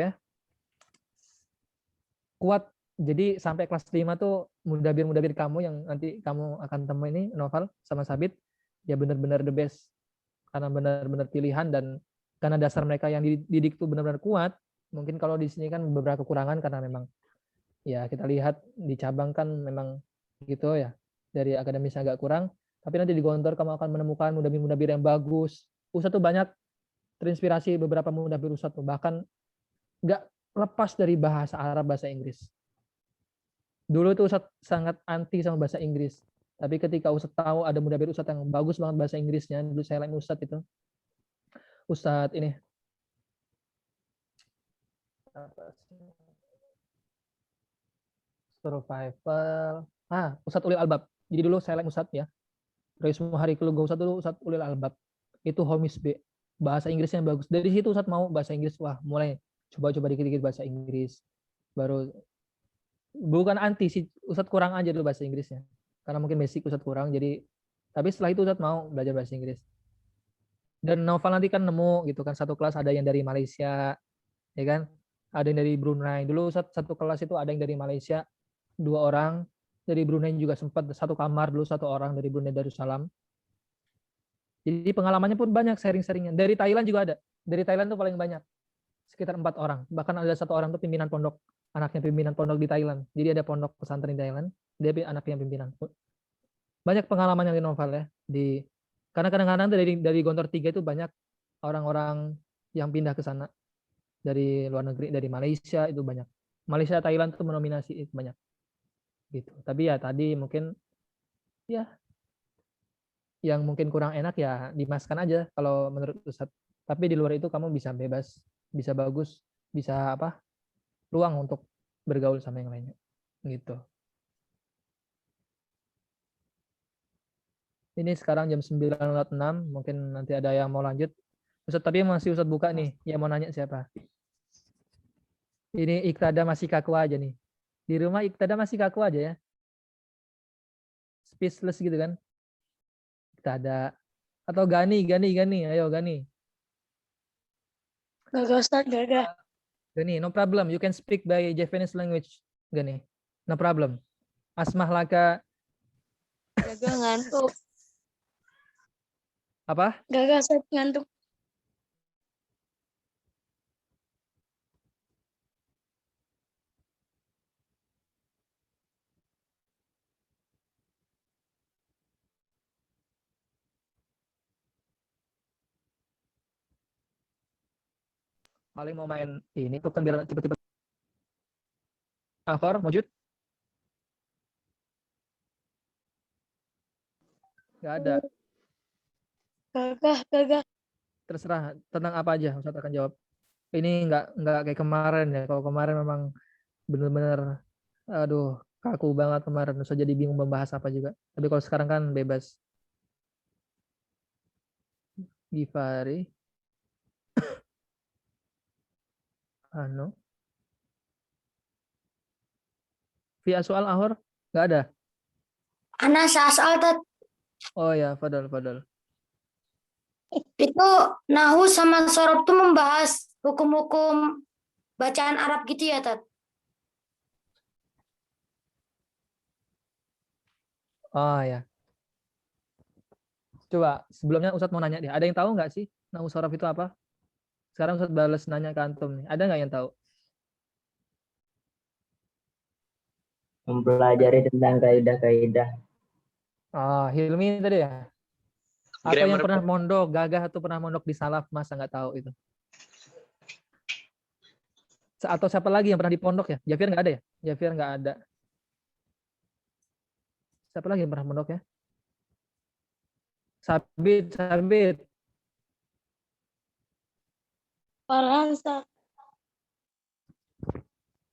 kuat. Jadi sampai kelas 5 tuh mudabir kamu yang nanti kamu akan temui ini Novel sama Sabit ya benar-benar the best. Karena benar-benar pilihan dan karena dasar mereka yang dididik tuh benar-benar kuat. Mungkin kalau di sini kan beberapa kekurangan karena memang ya kita lihat di cabang kan memang gitu ya, dari akademisnya agak kurang, tapi nanti di Gontor kamu akan menemukan mudabir yang bagus. Ustadz tuh banyak terinspirasi beberapa mudabir Ustadz tuh, bahkan nggak lepas dari bahasa Arab, bahasa Inggris. Dulu tuh Ustadz sangat anti sama bahasa Inggris, tapi ketika Ustadz tahu ada mudabir Ustadz yang bagus banget bahasa Inggrisnya, dulu saya lain Ustadz itu, Ustadz ini survival, Ustadz Ulil Albab. Jadi dulu saya Ustadz ya, dari semua hari keluarga Ustadz dulu Ustadz Ulil Albab. Itu Homis B. Bahasa Inggrisnya bagus. Dari situ Ustadz mau bahasa Inggris, wah mulai coba-coba dikit-dikit bahasa Inggris. Baru bukan anti sih, Ustadz kurang aja dulu bahasa Inggrisnya. Karena mungkin basic Ustadz kurang, jadi tapi setelah itu Ustadz mau belajar bahasa Inggris. Dan Novel nanti kan nemu gitu kan, satu kelas ada yang dari Malaysia, ya kan? Ada yang dari Brunei. Dulu satu kelas itu ada yang dari Malaysia, 2 orang, dari Brunei juga sempat satu kamar dulu 1 orang dari Brunei Darussalam. Jadi pengalamannya pun banyak, sharing-sharingnya. Dari Thailand juga ada. Dari Thailand tuh paling banyak. Sekitar 4 orang. Bahkan ada 1 orang tuh pimpinan pondok. Anaknya pimpinan pondok di Thailand. Jadi ada pondok pesantren di Thailand. Dia anaknya pimpinan. Banyak pengalaman yang di novel ya. Karena kadang-kadang dari Gontor 3 itu banyak orang-orang yang pindah ke sana. Dari luar negeri, dari Malaysia itu banyak. Malaysia, Thailand tuh mendominasi itu banyak. Gitu. Tapi ya tadi mungkin ya yang mungkin kurang enak ya dimaskan aja kalau menurut Ustadz. Tapi di luar itu kamu bisa bebas, bisa bagus, bisa luang untuk bergaul sama yang lainnya. Gitu. Ini sekarang jam 9.06, mungkin nanti ada yang mau lanjut. Ustadz, tapi masih Ustadz buka nih, yang mau nanya siapa? Ini Iktada masih kaku aja nih. Di rumah Iktada masih kaku aja ya. Speechless gitu kan. Iktada. Atau Gani. Ayo Gani. Gak Ustaz, gak. Gani, no problem. You can speak by Japanese language. Gani, no problem. Asmah laka. Gak ngantuk. Apa? Gak Ustaz, ngantuk. Paling mau main ini tuh kan biar tiba-tiba. Afar, wujud? Gak ada. Gak. Terserah tentang apa aja Ustadz akan jawab. Ini nggak kayak kemarin ya. Kalau kemarin memang benar-benar aduh kaku banget kemarin. Ustadz jadi bingung membahas apa juga. Tapi kalau sekarang kan bebas. Gifari. Via soal Ahor nggak ada. Ana soal Tat. Oh ya, Fadal. Itu Nahu sama Sorob tuh membahas hukum-hukum bacaan Arab gitu ya, Tat? Oh ya. Coba sebelumnya Ustadz mau nanya deh. Ada yang tahu nggak sih Nahu Sorob itu apa? Sekarang Ustadz balas nanya ke antum nih. Ada nggak yang tahu? Mempelajari tentang kaidah-kaidah. Hilmi tadi ya? Atau yang Grammar. pernah mondok, Gagah atau pernah mondok di Salaf, masa nggak tahu itu? Atau siapa lagi yang pernah di pondok ya? Jafir nggak ada ya? Jafir nggak ada. Siapa lagi yang pernah mondok ya? Sabit. Farhan, Ustaz.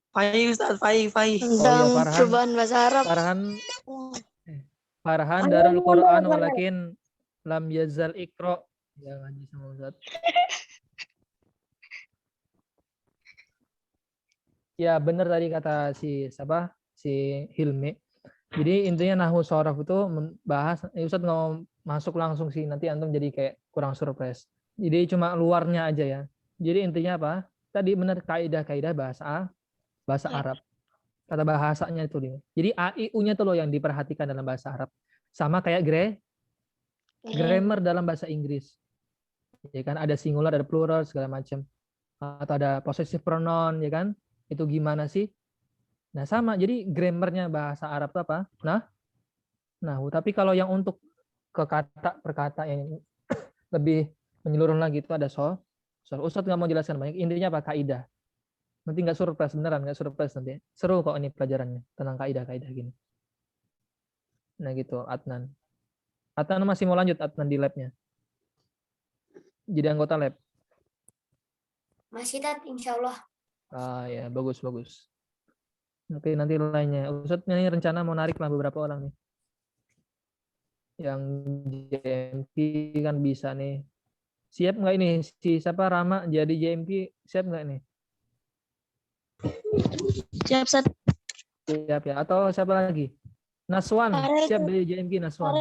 Fai Ustaz, Fai. Tentang Farhan. perubahan bahasa Arab. Farhan Darul Quran walakin lam yazal ikro. Ya ngaji sama Ustaz. Ya benar tadi kata si Hilmi. Jadi intinya Nahwu Shorof itu membahas, Ustaz nggak masuk langsung sih, nanti antum jadi kayak kurang surprise. Jadi cuma luarnya aja ya. Jadi intinya apa? Tadi benar kaidah-kaidah bahasa Arab. Kata bahasanya itu dia. Jadi A, I, U-nya itu loh yang diperhatikan dalam bahasa Arab. Sama kayak grammar dalam bahasa Inggris. Ya kan ada singular, ada plural segala macam. Atau ada possessive pronoun, ya kan? Itu gimana sih? Nah, sama. Jadi grammarnya bahasa Arab itu apa? Tapi kalau yang untuk ke kata per kata yang lebih menyeluruh lagi itu ada Ustadz nggak mau jelaskan banyak. Intinya apa? Kaidah. Nanti nggak surprise, beneran nggak surprise nanti. Seru kok ini pelajarannya tentang kaidah-kaidah gini. Nah gitu, Adnan masih mau lanjut Adnan di labnya? Jadi anggota lab? Masih, Tat, insya Allah. Ya, bagus. Oke, nanti lainnya. Ustadz ini rencana mau narik lah beberapa orang nih. Yang JMP kan bisa nih. Siap nggak ini? Siapa Rama jadi JMP? Siap nggak nih? Siap, Ustaz. Siap ya. Atau siapa lagi? Naswan. Farel. Siap dari JMP Naswan.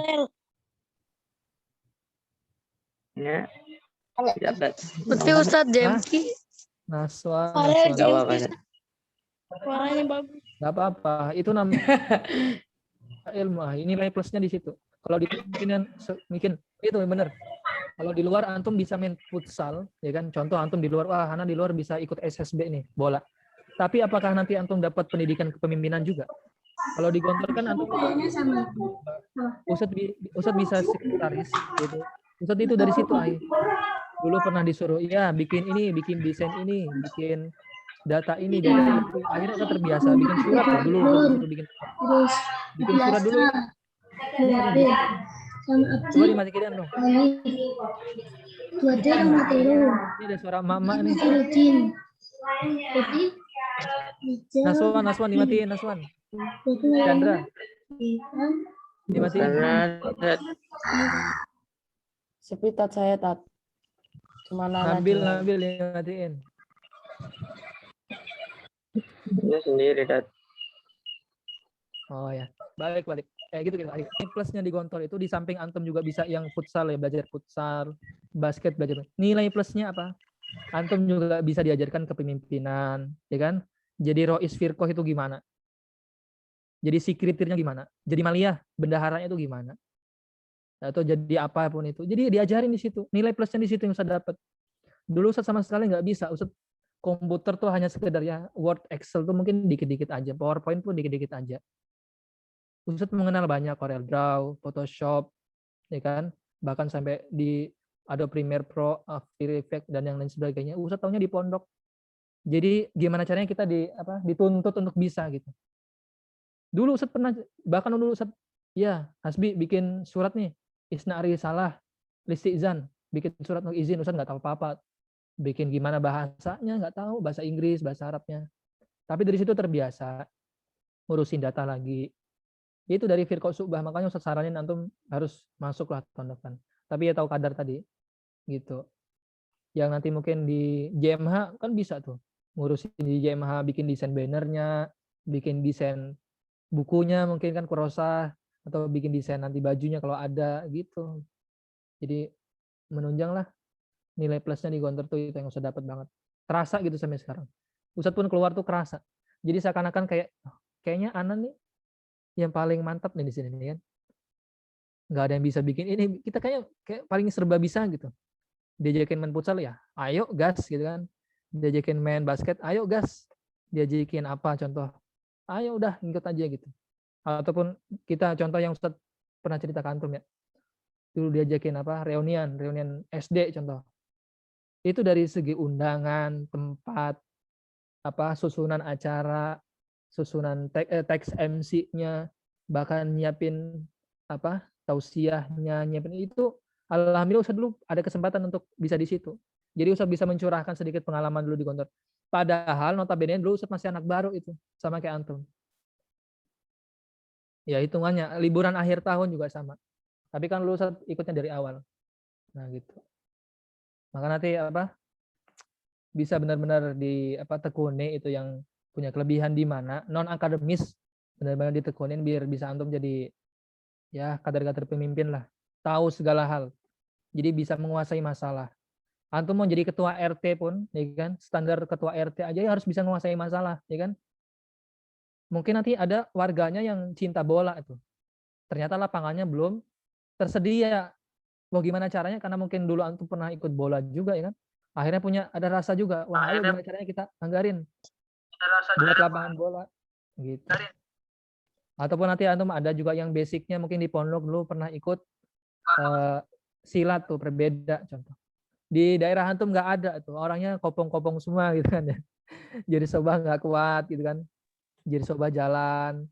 Ya. Putri Ustaz JMP. Naswan. Farel Gak apa-apa. JMP. Suaranya bagus. Gak apa-apa. Itu namanya ilmu. Ini nilai plusnya di situ. Kalau bikin itu bener. Kalau di luar antum bisa main futsal, ya kan? Contoh antum di luar, wah Hana di luar bisa ikut SSB nih, bola. Tapi apakah nanti antum dapat pendidikan kepemimpinan juga? Kalau di Gontor kan antum Ustadz bisa sekretaris gitu. Ustadz itu dari situ dulu pernah disuruh ya bikin ini, bikin desain ini, bikin data ini, data itu. Akhirnya saya terbiasa bikin surat lah dulu bikin surat dulu. Coba dimatikan dong. Ini ada suara mama nih. Naswan dimatiin Naswan. Chandra. Dimatiin. Sepi tat saya tat. Cuma Ngambil dimatiin. Dia sendiri dat. Oh ya, balik. Gitu. Ini plusnya di Gontor itu di samping antum juga bisa yang futsal ya, belajar futsal, basket belajar. Nilai plusnya apa? Antum juga bisa diajarkan kepemimpinan, ya kan? Jadi Rois Firkoh itu gimana? Jadi sekretirnya gimana? Jadi maliyah, bendaharanya itu gimana? Atau jadi apapun itu. Jadi diajarin di situ. Nilai plusnya di situ yang Ustaz dapat. Dulu Ustaz sama sekali nggak bisa. Ustaz komputer tuh hanya sekedar ya Word, Excel tuh mungkin dikit-dikit aja. PowerPoint tuh dikit-dikit aja. Ustaz mengenal banyak CorelDRAW, Photoshop, ya kan? Bahkan sampai di Adobe Premiere Pro, After Effects dan yang lain sebagainya. Ustaz taunya di pondok. Jadi gimana caranya kita dituntut untuk bisa gitu. Dulu Ustaz pernah, bahkan dulu Ustaz, ya Hasbi bikin surat nih, Isna Risalah, Listizan, bikin surat untuk izin, Ustaz nggak tahu apa-apa. Bikin gimana bahasanya, nggak tahu, bahasa Inggris, bahasa Arabnya. Tapi dari situ terbiasa, ngurusin data lagi. Itu dari Firqah Syu'bah, makanya Ustaz saranin antum harus masuklah tahun depan. Tapi ya tahu kadar tadi, gitu. Yang nanti mungkin di JMH kan bisa tuh, ngurusin di JMH, bikin desain bannernya, bikin desain bukunya mungkin kan kurosah, atau bikin desain nanti bajunya kalau ada gitu. Jadi menunjang lah nilai plusnya di Gontor tuh itu yang Ustaz dapat banget. Terasa gitu sampai sekarang. Ustaz pun keluar tuh kerasa. Jadi seakan-akan kayaknya Ana nih yang paling mantap nih di sini nih kan. Nggak ada yang bisa bikin ini. Kita kayak paling serba bisa gitu. Diajakin main futsal ya, ayo gas gitu kan. Diajakin main basket, ayo gas. Diajakin apa contoh, ayo udah ikut aja gitu. Ataupun kita contoh yang Ustaz pernah cerita ke antum ya. Dulu diajakin reunian SD contoh. Itu dari segi undangan, tempat, susunan acara, susunan teks MC-nya, bahkan nyiapin tausiahnya, nyiapin itu. Alhamdulillah Ustaz dulu ada kesempatan untuk bisa di situ. Jadi Ustaz bisa mencurahkan sedikit pengalaman dulu di Gontor. Padahal notabene dulu Ustaz masih anak baru itu, sama kayak antum. Ya hitungannya liburan akhir tahun juga sama. Tapi kan dulu Ustaz ikutnya dari awal. Nah gitu. Maka nanti bisa benar-benar tekuni itu yang punya kelebihan di mana non akademis benar-benar ditekunin biar bisa antum jadi ya kader-kader pemimpin lah, tahu segala hal. Jadi bisa menguasai masalah. Antum mau jadi ketua RT pun, ya kan, standar ketua RT aja ya harus bisa menguasai masalah, ya kan. Mungkin nanti ada warganya yang cinta bola itu. Ternyata lapangannya belum tersedia. Wah gimana caranya? Karena mungkin dulu antum pernah ikut bola juga, ya kan. Akhirnya ada rasa juga. Wah, ayo gimana caranya kita anggarin buat lapangan bola, gitu. Ataupun nanti antum ada juga yang basicnya mungkin di pondok dulu pernah ikut silat tuh berbeda contoh. Di daerah antum nggak ada tuh, orangnya kopong-kopong semua gitu kan ya. Jadi soba nggak kuat gitu kan. Jadi soba jalan.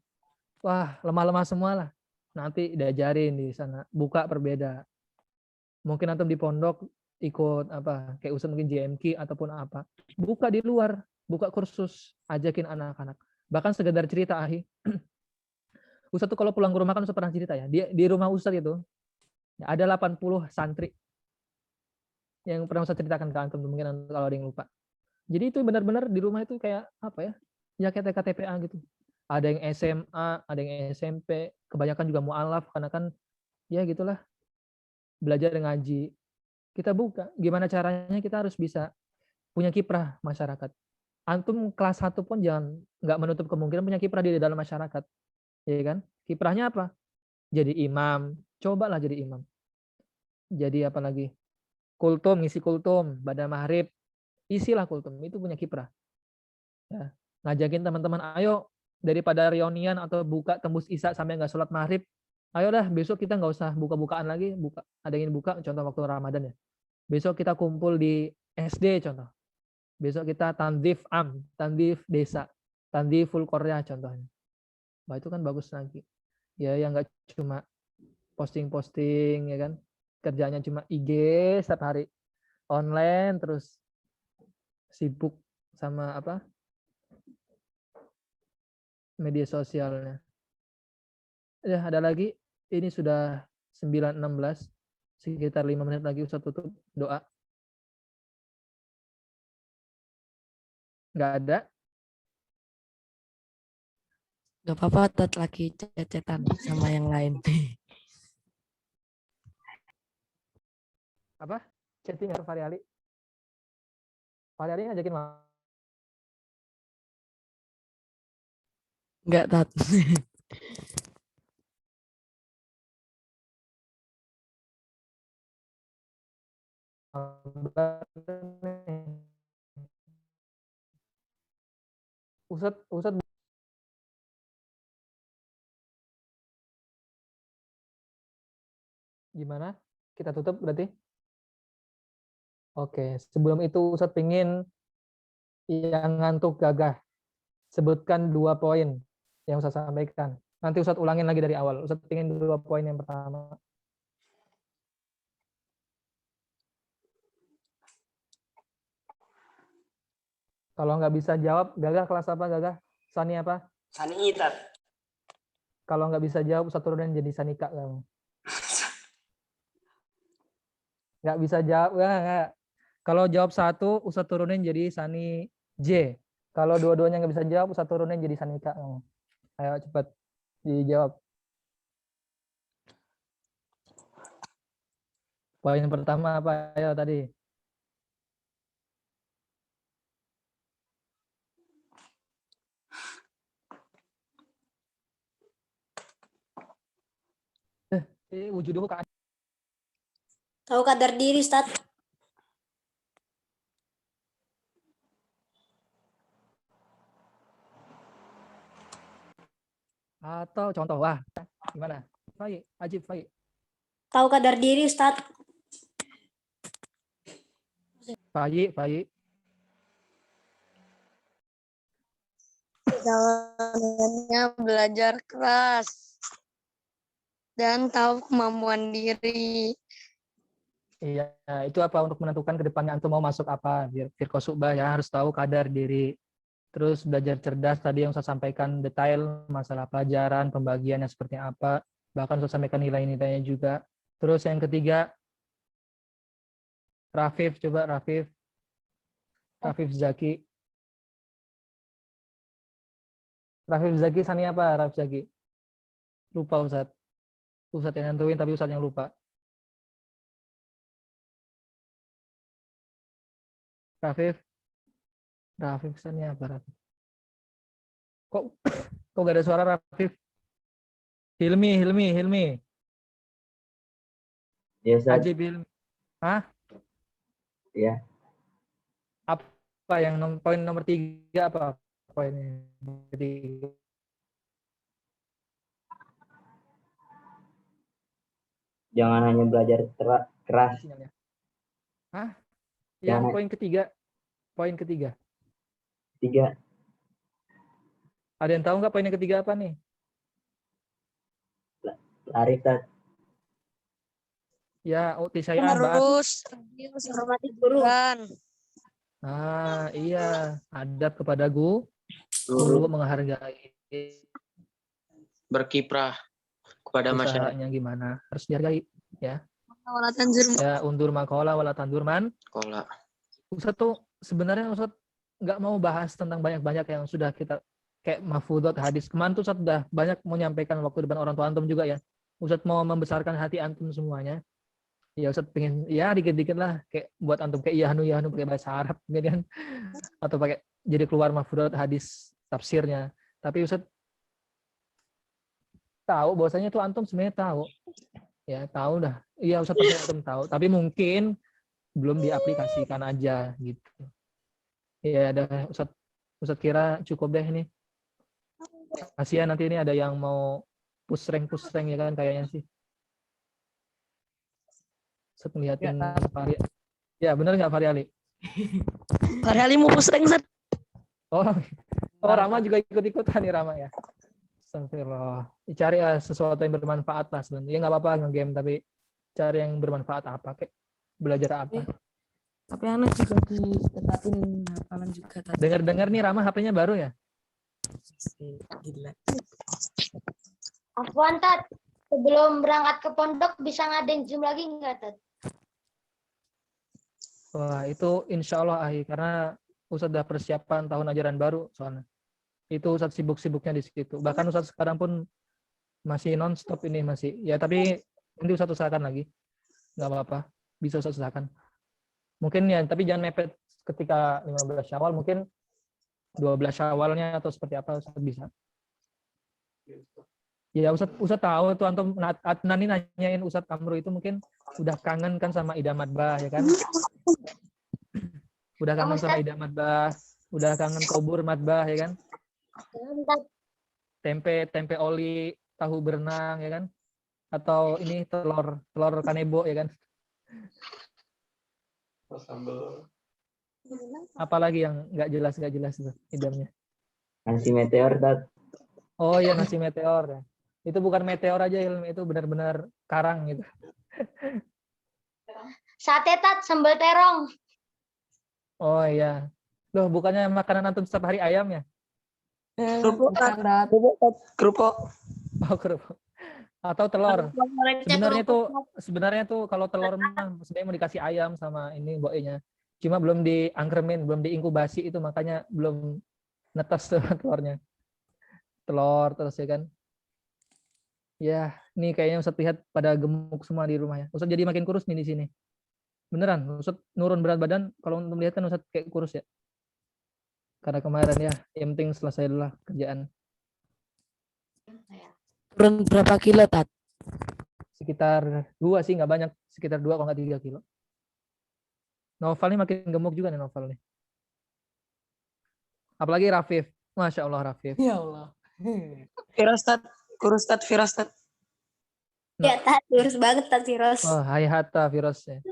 Wah, lemah-lemah semua lah. Nanti diajarin di sana, buka berbeda. Mungkin antum di pondok ikut kayak Ustaz mungkin JMK ataupun apa. Buka di luar, buka kursus, ajakin anak-anak. Bahkan sekedar cerita Ustaz tuh kalau pulang ke rumah kan Ustaz pernah cerita ya. Di rumah Ustaz itu ada 80 santri yang pernah Ustaz ceritakan ke antum mungkin kalau ada yang lupa. Jadi itu benar-benar di rumah itu kayak ya kayak TKTPA gitu. Ada yang SMA, ada yang SMP, kebanyakan juga mu'alaf karena kan ya gitulah. Belajar ngaji. Kita buka gimana caranya kita harus bisa punya kiprah masyarakat. Antum kelas 1 pun nggak menutup kemungkinan punya kiprah di dalam masyarakat. Ya kan? Kiprahnya apa? Jadi imam. Cobalah jadi imam. Jadi apa lagi? kultum, ngisi kultum, pada maghrib, isilah kultum, itu punya kiprah. Ya. Ngajakin teman-teman, ayo daripada reunian atau buka tembus isya sampai nggak sholat maghrib, ayo dah besok kita nggak usah buka-bukaan lagi, ada yang buka, contoh waktu Ramadan ya. Besok kita kumpul di SD contoh. Besok kita tandif tandif desa, tandiful Korea contohnya. Nah, itu kan bagus lagi. Ya yang nggak cuma posting-posting ya kan. Kerjanya cuma IG setiap hari. Online terus sibuk sama apa? Media sosialnya. Ya, ada lagi. Ini sudah 9.16. Sekitar 5 menit lagi Ustaz tutup doa. Nggak ada. Gak apa-apa, Tat lagi cecetan sama yang lain. Apa? Chatting ya Variali. Variali ngajakin Enggak, Tat. Ustad gimana? Kita tutup berarti? Oke, sebelum itu Ustad pengen yang ngantuk gagah sebutkan 2 poin yang Ustad sampaikan. Nanti Ustad ulangin lagi dari awal. Ustad pengen 2 poin yang pertama. Kalau nggak bisa jawab, Gagah kelas apa Gagah? Sani apa? Sani Itat. Kalau nggak bisa jawab, Ustaz turunin jadi Sanika kamu. Nggak bisa jawab, nggak. Kalau jawab 1, Ustaz turunin jadi Sani J. Kalau dua-duanya nggak bisa jawab, Ustaz turunin jadi Sanika kamu. Ayo cepat dijawab. Poin pertama apa? Ayo tadi. Wujuduhu kan. Tahu kadar diri, Ustaz. Atau contoh, wah, gimana? Baik, Ajib, baik. Tahu kadar diri, Ustaz. Baik. Jalannya belajar keras dan tahu kemampuan diri. Iya, itu apa untuk menentukan ke depannya antum mau masuk apa? Firqosubah ya harus tahu kadar diri. Terus belajar cerdas tadi yang saya sampaikan detail masalah pelajaran, pembagiannya seperti apa, bahkan saya sampaikan nilai-nilainya juga. Terus yang ketiga, Rafif, coba Rafif Zaki. Rafif Zaki Sani apa? Rafif Zaki. Lupa Ustaz. Ustaz yang nentuin tapi Ustaz yang lupa. Rafif Sani apa Rafif? Kok gak ada suara Rafif? Hilmi. Ya, Ustaz. Ajib Hilmi. Hah? Ya. Apa yang poin nomor 3 apa poinnya? Ketiga. Jangan hanya belajar keras. Hah? Yang poin ketiga. Tiga. Ada yang tahu nggak poin yang ketiga apa nih? Arif, Ustaz. Ya, utisayaan Harus hormati guru. Iya, adab kepada guru menghargai. Berkiprah kepada masyarakat. Usahanya gimana? Harus dihargai, ya. Wala tanjur. Ya, undur makola wala tandur man. Sekolah. Ustaz tuh sebenarnya Ustaz nggak mau bahas tentang banyak-banyak yang sudah kita kayak mahfudot hadis. Kemarin tuh Ustaz udah banyak menyampaikan waktu depan orang tua antum juga ya. Ustaz mau membesarkan hati antum semuanya. Ya Ustaz pengen ya dikit-dikit lah kayak buat antum kayak yahnu pakai bahasa Arab gitu kan. Atau pakai jadi keluar mahfudot hadis tafsirnya. Tapi Ustaz tahu bahwasanya tuh antum sebenarnya tahu. Ya, tahu dah. Iya Ustaz pasti antum tahu. Tapi mungkin belum diaplikasikan aja gitu. Ya ada Ustadz kira cukup deh ini. Kasihan nanti ini ada yang mau push rank ya kan kayaknya sih. Ustadz ngeliatin Fahri. Ya benar nggak Fahri Ali? Hari Ali mau push rank, Ustaz. Oh Rama juga ikut-ikutan nih Rama ya. Astagfirullah. Cari sesuatu yang bermanfaat lah sebenarnya. Ya nggak apa-apa nge-game tapi cari yang bermanfaat apa kek. Belajar apa. Tapi anak juga ditepatin hafalan juga tadi. Dengar-dengar nih Rama HP-nya baru ya? Gila. Afwan, Tat. Sebelum berangkat ke pondok bisa ngadain Zoom lagi nggak, Tat? Wah itu insya Allah karena Ustadz udah persiapan tahun ajaran baru soalnya. Itu Ustadz sibuk-sibuknya di situ. Bahkan Ustadz sekarang pun masih non-stop ini masih. Ya tapi nanti Ustadz usahakan lagi. Nggak apa-apa. Bisa Ustadz usahakan. Mungkin ya, tapi jangan mepet ketika 15 Syawal. Mungkin 12 Syawalnya atau seperti apa Ustadz bisa. Ya Ustadz tahu tuh antum Adnan ini nanyain Ustadz Amru itu mungkin udah kangen kan sama Ida Madbah ya kan? Udah kangen sama Ida Madbah, udah kangen Kobur Madbah ya kan? Tempe oli, tahu berenang ya kan? Atau ini telur kanebo ya kan? Apalagi yang nggak jelas itu idamnya? Nasi meteor, Tat. Oh iya nasi meteor ya. Itu bukan meteor aja Ilmi, itu benar-benar karang gitu. Sate, Tat, sambal terong. Oh iya. Loh bukannya makanan antum setiap hari ayam ya? Kerupuk, Tat. Kerupuk. Oh kerupuk. Atau telur. Sebenarnya tuh kalau telur mah sebenarnya mau dikasih ayam sama ini boenya. Cuma belum diangkremin, belum diinkubasi itu makanya belum netes tuh telurnya. Telur terus ya kan. Ya, nih kayaknya Ustadz lihat pada gemuk semua di rumahnya. Ustadz jadi makin kurus nih di sini. Beneran, Ustadz nurun berat badan. Kalau untuk melihat kan Ustadz kayak kurus ya. Karena kemarin ya, yang penting selesai dulu lah kerjaan. Turun berapa kilo, Tat? Sekitar 2 sih, nggak banyak. Sekitar 2 kalau nggak 3 kilo. Novel nih makin gemuk juga nih Novel nih. Apalagi Rafif. Masya Allah Rafif. Ya Allah. Kurus, Tat. Firas, Tat. Ya, Tat, kurus banget, Tat Firos. Oh, hai hata virus ya.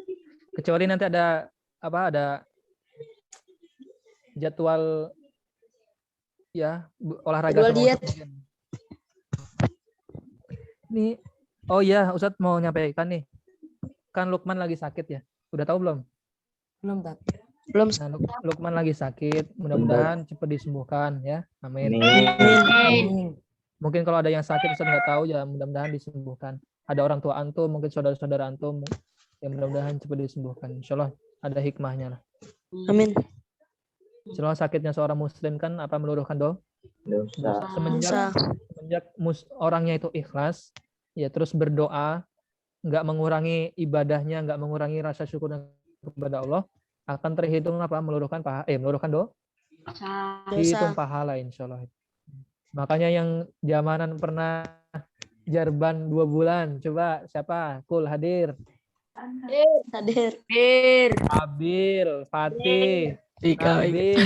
Kecuali nanti ada jadwal ya olahraga Jadwal sama diet. Ustadz. Nih, oh iya Ustadz mau nyampaikan nih. Kan Lukman lagi sakit ya. Udah tahu belum? Belum, Tat. Belum. Nah, Lukman lagi sakit. Mudah-mudahan cepat disembuhkan ya. Amin. Amin. Mungkin kalau ada yang sakit Ustadz nggak tahu ya, mudah-mudahan disembuhkan. Ada orang tua antum, mungkin saudara-saudara antum yang mudah-mudahan cepat disembuhkan. Insya Allah ada hikmahnya lah. Amin. Insya Allah sakitnya seorang muslim kan apa meluruhkan dosa. Semenjak orangnya itu ikhlas, ya terus berdoa, nggak mengurangi ibadahnya, nggak mengurangi rasa syukur kepada Allah, akan terhitung apa meluruhkan dosa. Dihitung pahala insya Allah. Makanya yang zamanan pernah jarban 2 bulan, coba siapa? Kul hadir. Hadir. Abil, Fatih, Abil.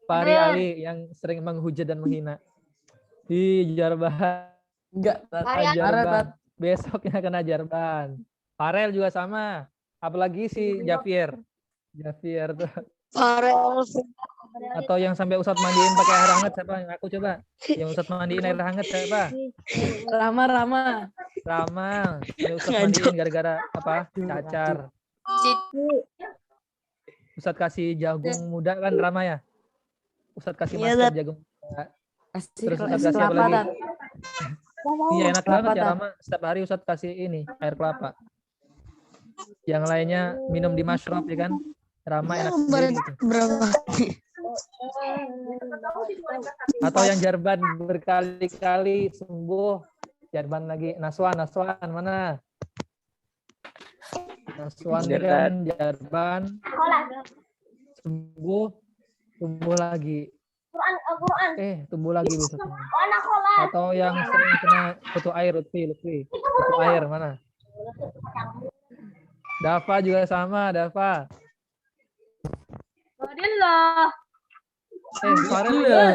Fahri Ali yang sering menghujat dan menghina. Di jarban. Enggak, Tat. Jarban. Besoknya kena jarban. Farel juga sama. Apalagi si Javier tuh. Farel. Atau yang sampai Ustadz mandiin pakai air hangat siapa? Yang aku coba. Yang Ustadz mandiin air hangat siapa? Rama. Ini Ustadz mandiin gara-gara apa? Cacar. Ustadz kasih jagung muda kan Rama ya? Ustadz kasih masker jagung muda. Terus Ustadz kasih apa lagi? Iya enak banget ya Rama. Setiap hari Ustadz kasih ini air kelapa. Yang lainnya minum di mashrab ya kan? Rama enak sendiri gitu. Atau yang jarban berkali-kali sembuh. Jarban lagi. Naswan mana? Naswan kan jarban. Tumbuh lagi. Tumbuh lagi besoknya. Atau yang sering kena kutu air, Lutfi. Kutu air mana? Dafa juga sama, Dafa.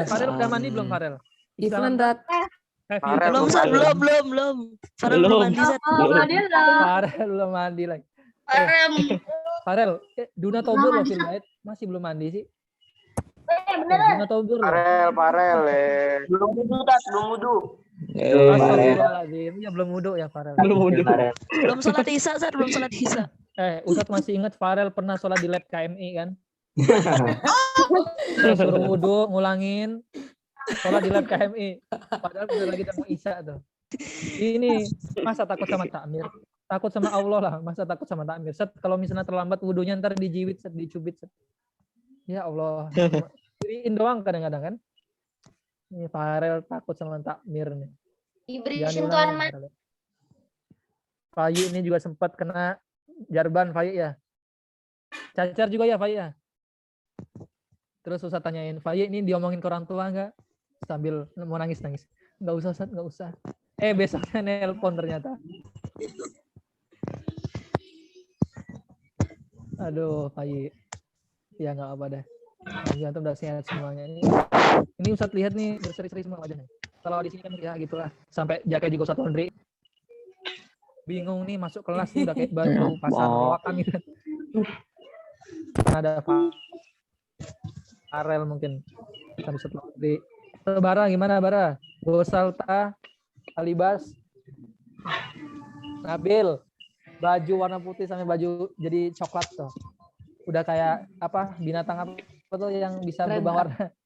Farel udah mandi belum Farel? Kiflan Tat. Farel Belum, Sat. Belum. Farel belum mandi, Sat. Farel belum mandi lagi. Farel, Duna Tobur loh Filbait. Masih belum mandi sih. Duna Tobur loh. Farel. Belum wudhu, Tat. Belum wudhu. Astagfirullahaladzim. Ya belum wudhu ya Farel. Farel. Belum sholat isya, Sat. Belum sholat isya. Ustadz masih ingat Farel pernah sholat di lab KMI kan? Suruh wudhu, ngulangin. Sholat di lab KMI. Padahal udah lagi mau isya tuh. Ini masa takut sama takmir? Takut sama Allah lah. Masa takut sama takmir? Set, kalau misalnya terlambat wudhunya ntar dijiwit, set, dicubit. Set. Ya Allah. Diriin doang kadang-kadang kan. Ini Farel takut sama takmir nih. Diberi Jangan sentuhan diulangin, Farel. Fayu ini juga sempat kena jarban Fayu ya. Cacar juga ya Fayu ya. Terus Ustaz tanyain, Fayu ini diomongin ke orang tua enggak? Sambil mau nangis-nangis. Enggak usah, Ustaz, enggak usah. Besoknya nelpon ternyata. Aduh, Fayu. Ya enggak apa dah. Antum udah sehat semuanya ini. Ini Ustaz lihat nih berseri-seri semua wajahnya. Kalau di sini kan ya gitulah. Sampai jaket juga Ustaz laundry. Bingung nih masuk kelas nih udah kayak baju pasar loakan gitu. Ada Farel mungkin sampai setelah di Bara gimana Bara? Gosalta, Alibas, Nabil, baju warna putih sampai baju jadi coklat tuh. Udah kayak apa binatang apa tuh yang bisa berubah warna?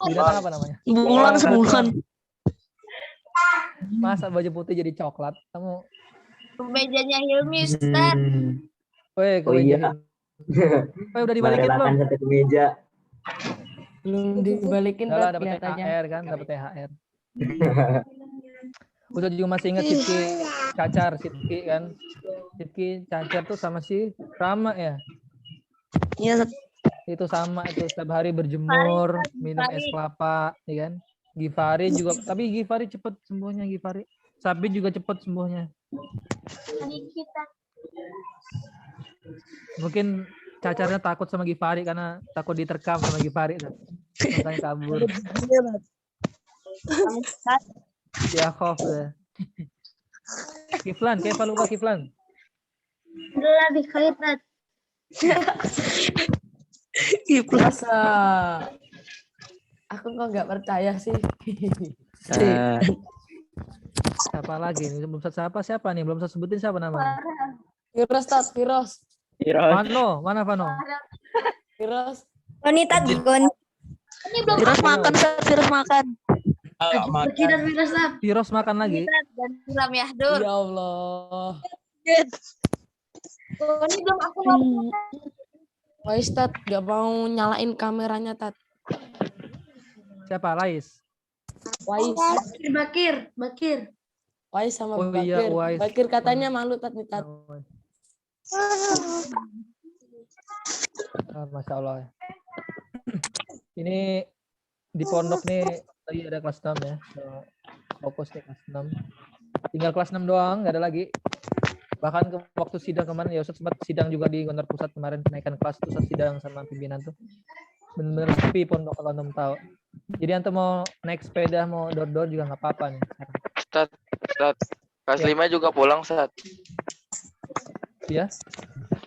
Binatang apa namanya? Bulan. Masa baju putih jadi coklat? Kamu Kemejanya Hilmi, Ustaz. Weh, Oh iya. Udah dibalikin belum? Merelakan satu meja. Belum dibalikin Udah Tat dapat kelihatannya. THR kan, dapat THR. Udah juga masih ingat Sidki Cacar, Sidki kan. Sidki Cacar tuh sama si Rama ya. Iya, Sat. Itu sama itu setiap hari berjemur, minum es kelapa, ya kan. Gifari juga, tapi Gifari cepet sembuhnya Gifari. Sabit juga cepet sembuhnya. Mungkin Cacarnya takut sama Gifari karena takut diterkam sama Gifari. Makanya kabur. Ya khof ya. Kiflan, kayak luka Kiflan. Lebih kaitan. Masa aku kok nggak percaya sih. Siapa lagi? Belum siapa nih? Belum saya sebutin siapa namanya? Firos Tat, Firos. Vano, mana Vano? Firos. Wanita Gon. Ini belum Virus makan, Sat. Virus makan. berkiran virus lah. Firos makan lagi. Dan Ram Yahdur. Ya Allah. Ini belum aku ngomong. Wais Tat, nggak mau nyalain kameranya Tat. Siapa? Lais. Wais. Bakir. Wais sama Oh Bakir. iya, Wais. Bakir katanya malu Tat nih Tat. Masya Allah. Ini di pondok nih tadi ada kelas 6 ya. Fokus nih kelas 6. Tinggal kelas 6 doang, nggak ada lagi. Bahkan waktu sidang kemarin ya Ustaz sempat sidang juga di Gondar Pusat kemarin kenaikan kelas itu Ustaz sidang sama pimpinan tuh. Benar-benar sepi pondok kalau 6 tahun. Jadi antum mau naik sepeda mau door juga nggak apa-apa nih sekarang. Ustaz, kelas 5 juga pulang, Ustaz. Ya.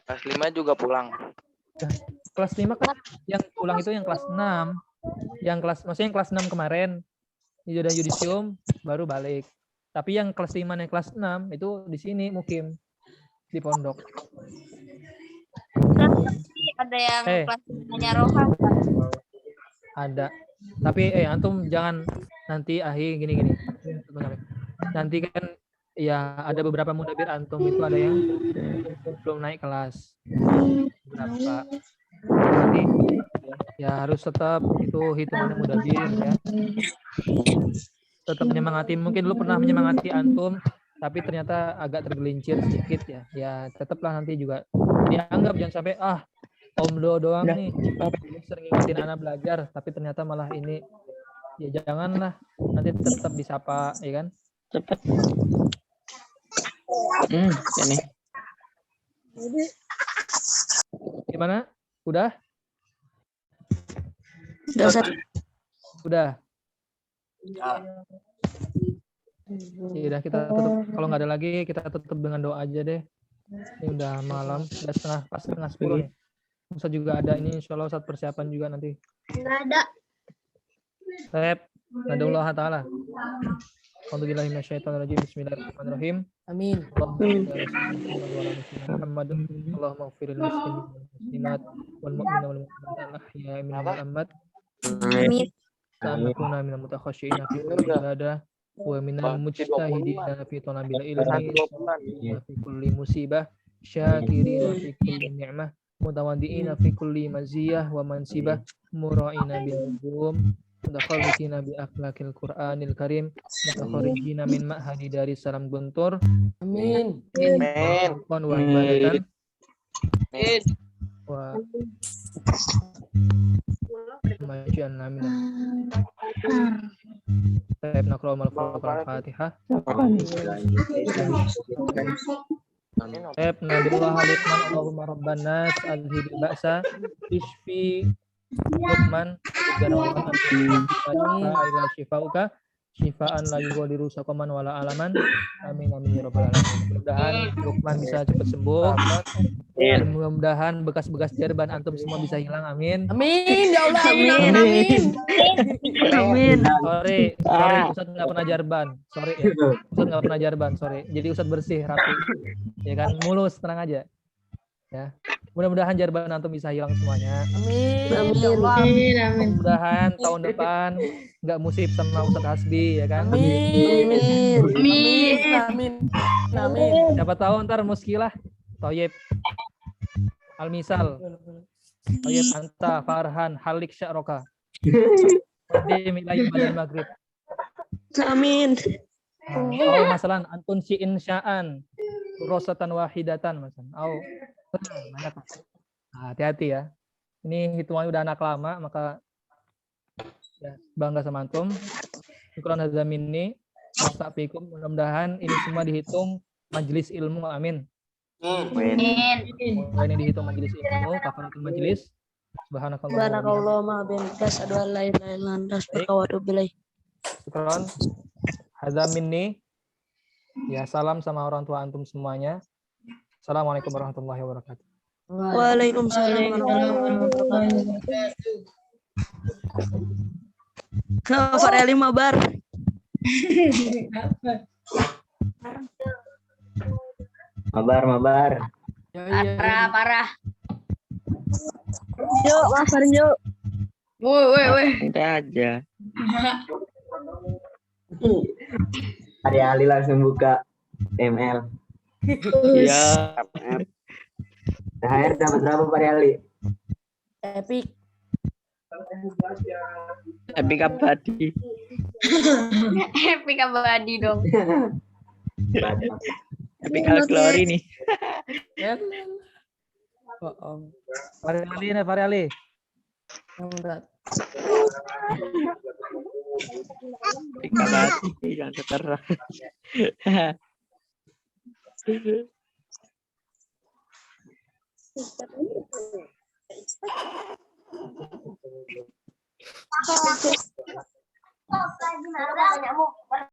Kelas 5 juga pulang. Kelas 5 kan yang pulang itu yang kelas 6. Maksudnya yang kelas 6 kemarin. Udah yudisium baru balik. Tapi yang kelas 5 dan kelas 6 itu di sini mukim di pondok. Ada yang kelasnya Rohan. Ada. Tapi antum jangan nanti gini. Nanti kan ya ada beberapa mudabir antum itu ada yang belum naik kelas. Berapa? Nanti ya harus tetap itu hitungannya mudabir ya. Tetap menyemangati. Mungkin lu pernah menyemangati antum tapi ternyata agak tergelincir sedikit ya. Ya tetaplah nanti juga dianggap jangan sampai Om doang nih sering ngikutin anak belajar tapi ternyata malah ini ya janganlah nanti tetap disapa ya kan. Ini Gimana? Udah? Udah, Ustaz. Udah. Ya udah kita tutup. Kalau nggak ada lagi kita tutup dengan doa aja deh. Ini udah malam, udah setengah 10 nih. Ustaz juga ada ini, insya Allah Ustaz persiapan juga nanti. Nggak ada. Tep, nadullah ta'ala. Alhamdulillah minasyaitonirrajim. Bismillahirrahmanirrahim. Amin. Allahumma ighfir lil muslimin wal muslimat wal mu'minina wal mu'minat al-ahya'i minhum wal amwat. Amin. Ta'amuna minal mutakhasyiina fi ibadah wa minal mujtahidina fi talabil ilmi wa fi kulli musibah syakirina fi kulli ni'mah mutawaddi'ina fi kulli maziyah wa mansibah mura'ina bil nujum mutakhallisina bi akhlaqil Qur'anil Karim mutakharijina min ma'hadi dari salam Guntur. Amin. Amin. Wa ibadatan wa maji'anna min Taib naqra'u al-Fatihah. Taib nadullah halikman Allahumma rabban nas adhibil ba'sa ishfi Luqman jarawan ila shifauka shifaan la yughadiru saqaman wala alaman. Amin amin ya rabbal alamin. Mudah-mudahan Luqman bisa cepat sembuh. Mudah-mudahan bekas-bekas jarban antum semua bisa hilang. Amin. Amin ya Allah. Amin. Amin. Amin. Amin. Sorry Ustaz nggak pernah jarban. Sorry ya. Ustaz nggak pernah jarban. Sorry. Jadi Ustaz bersih rapi. Ya kan, mulus, tenang aja. Ya. Mudah-mudahan jarban antum bisa hilang semuanya. Amin. Amin. Ya Allah. Mudah-mudahan tahun depan nggak musib sama Ustaz Hasbi ya kan. Amin. Amin. Amin. Amin. Siapa tahu ntar muskilah Toyib Al-Misal Toyib Anta Farhan Halik Sya'roka di milayah Badal Maghrib. Amin. Oh masalah antun si insya'an rosatan wahidatan masalah. Oh banyak. Hati-hati ya. Ini hitungannya udah anak lama maka ya, bangga sama antum. Syukran hadzal minni wastafikum. Mudah-mudahan ini semua dihitung majelis ilmu. Amin. Ini dihitung majelis ilmu, kafaratul majelis. Subhanakallah ma bin asyhadu an la ilaha illa anta astaghfiruka wa atubu ilaik. Syukran hadzal minni. Ya, salam sama orang tua antum semuanya. Assalamualaikum warahmatullahi wabarakatuh. Waalaikumsalam warahmatullahi wabarakatuh. Fareli mabar. Mabar. Parah. Yuk, mabar yuk. Woi. Udah aja. Hari Ali langsung buka ML. Iya. THR dapat berapa Pak Ali? Epic. Epic abadi. Epic abadi dong. Epic Al Glory nih. Fari Ali. Enggak. Epic abadi yang tertera.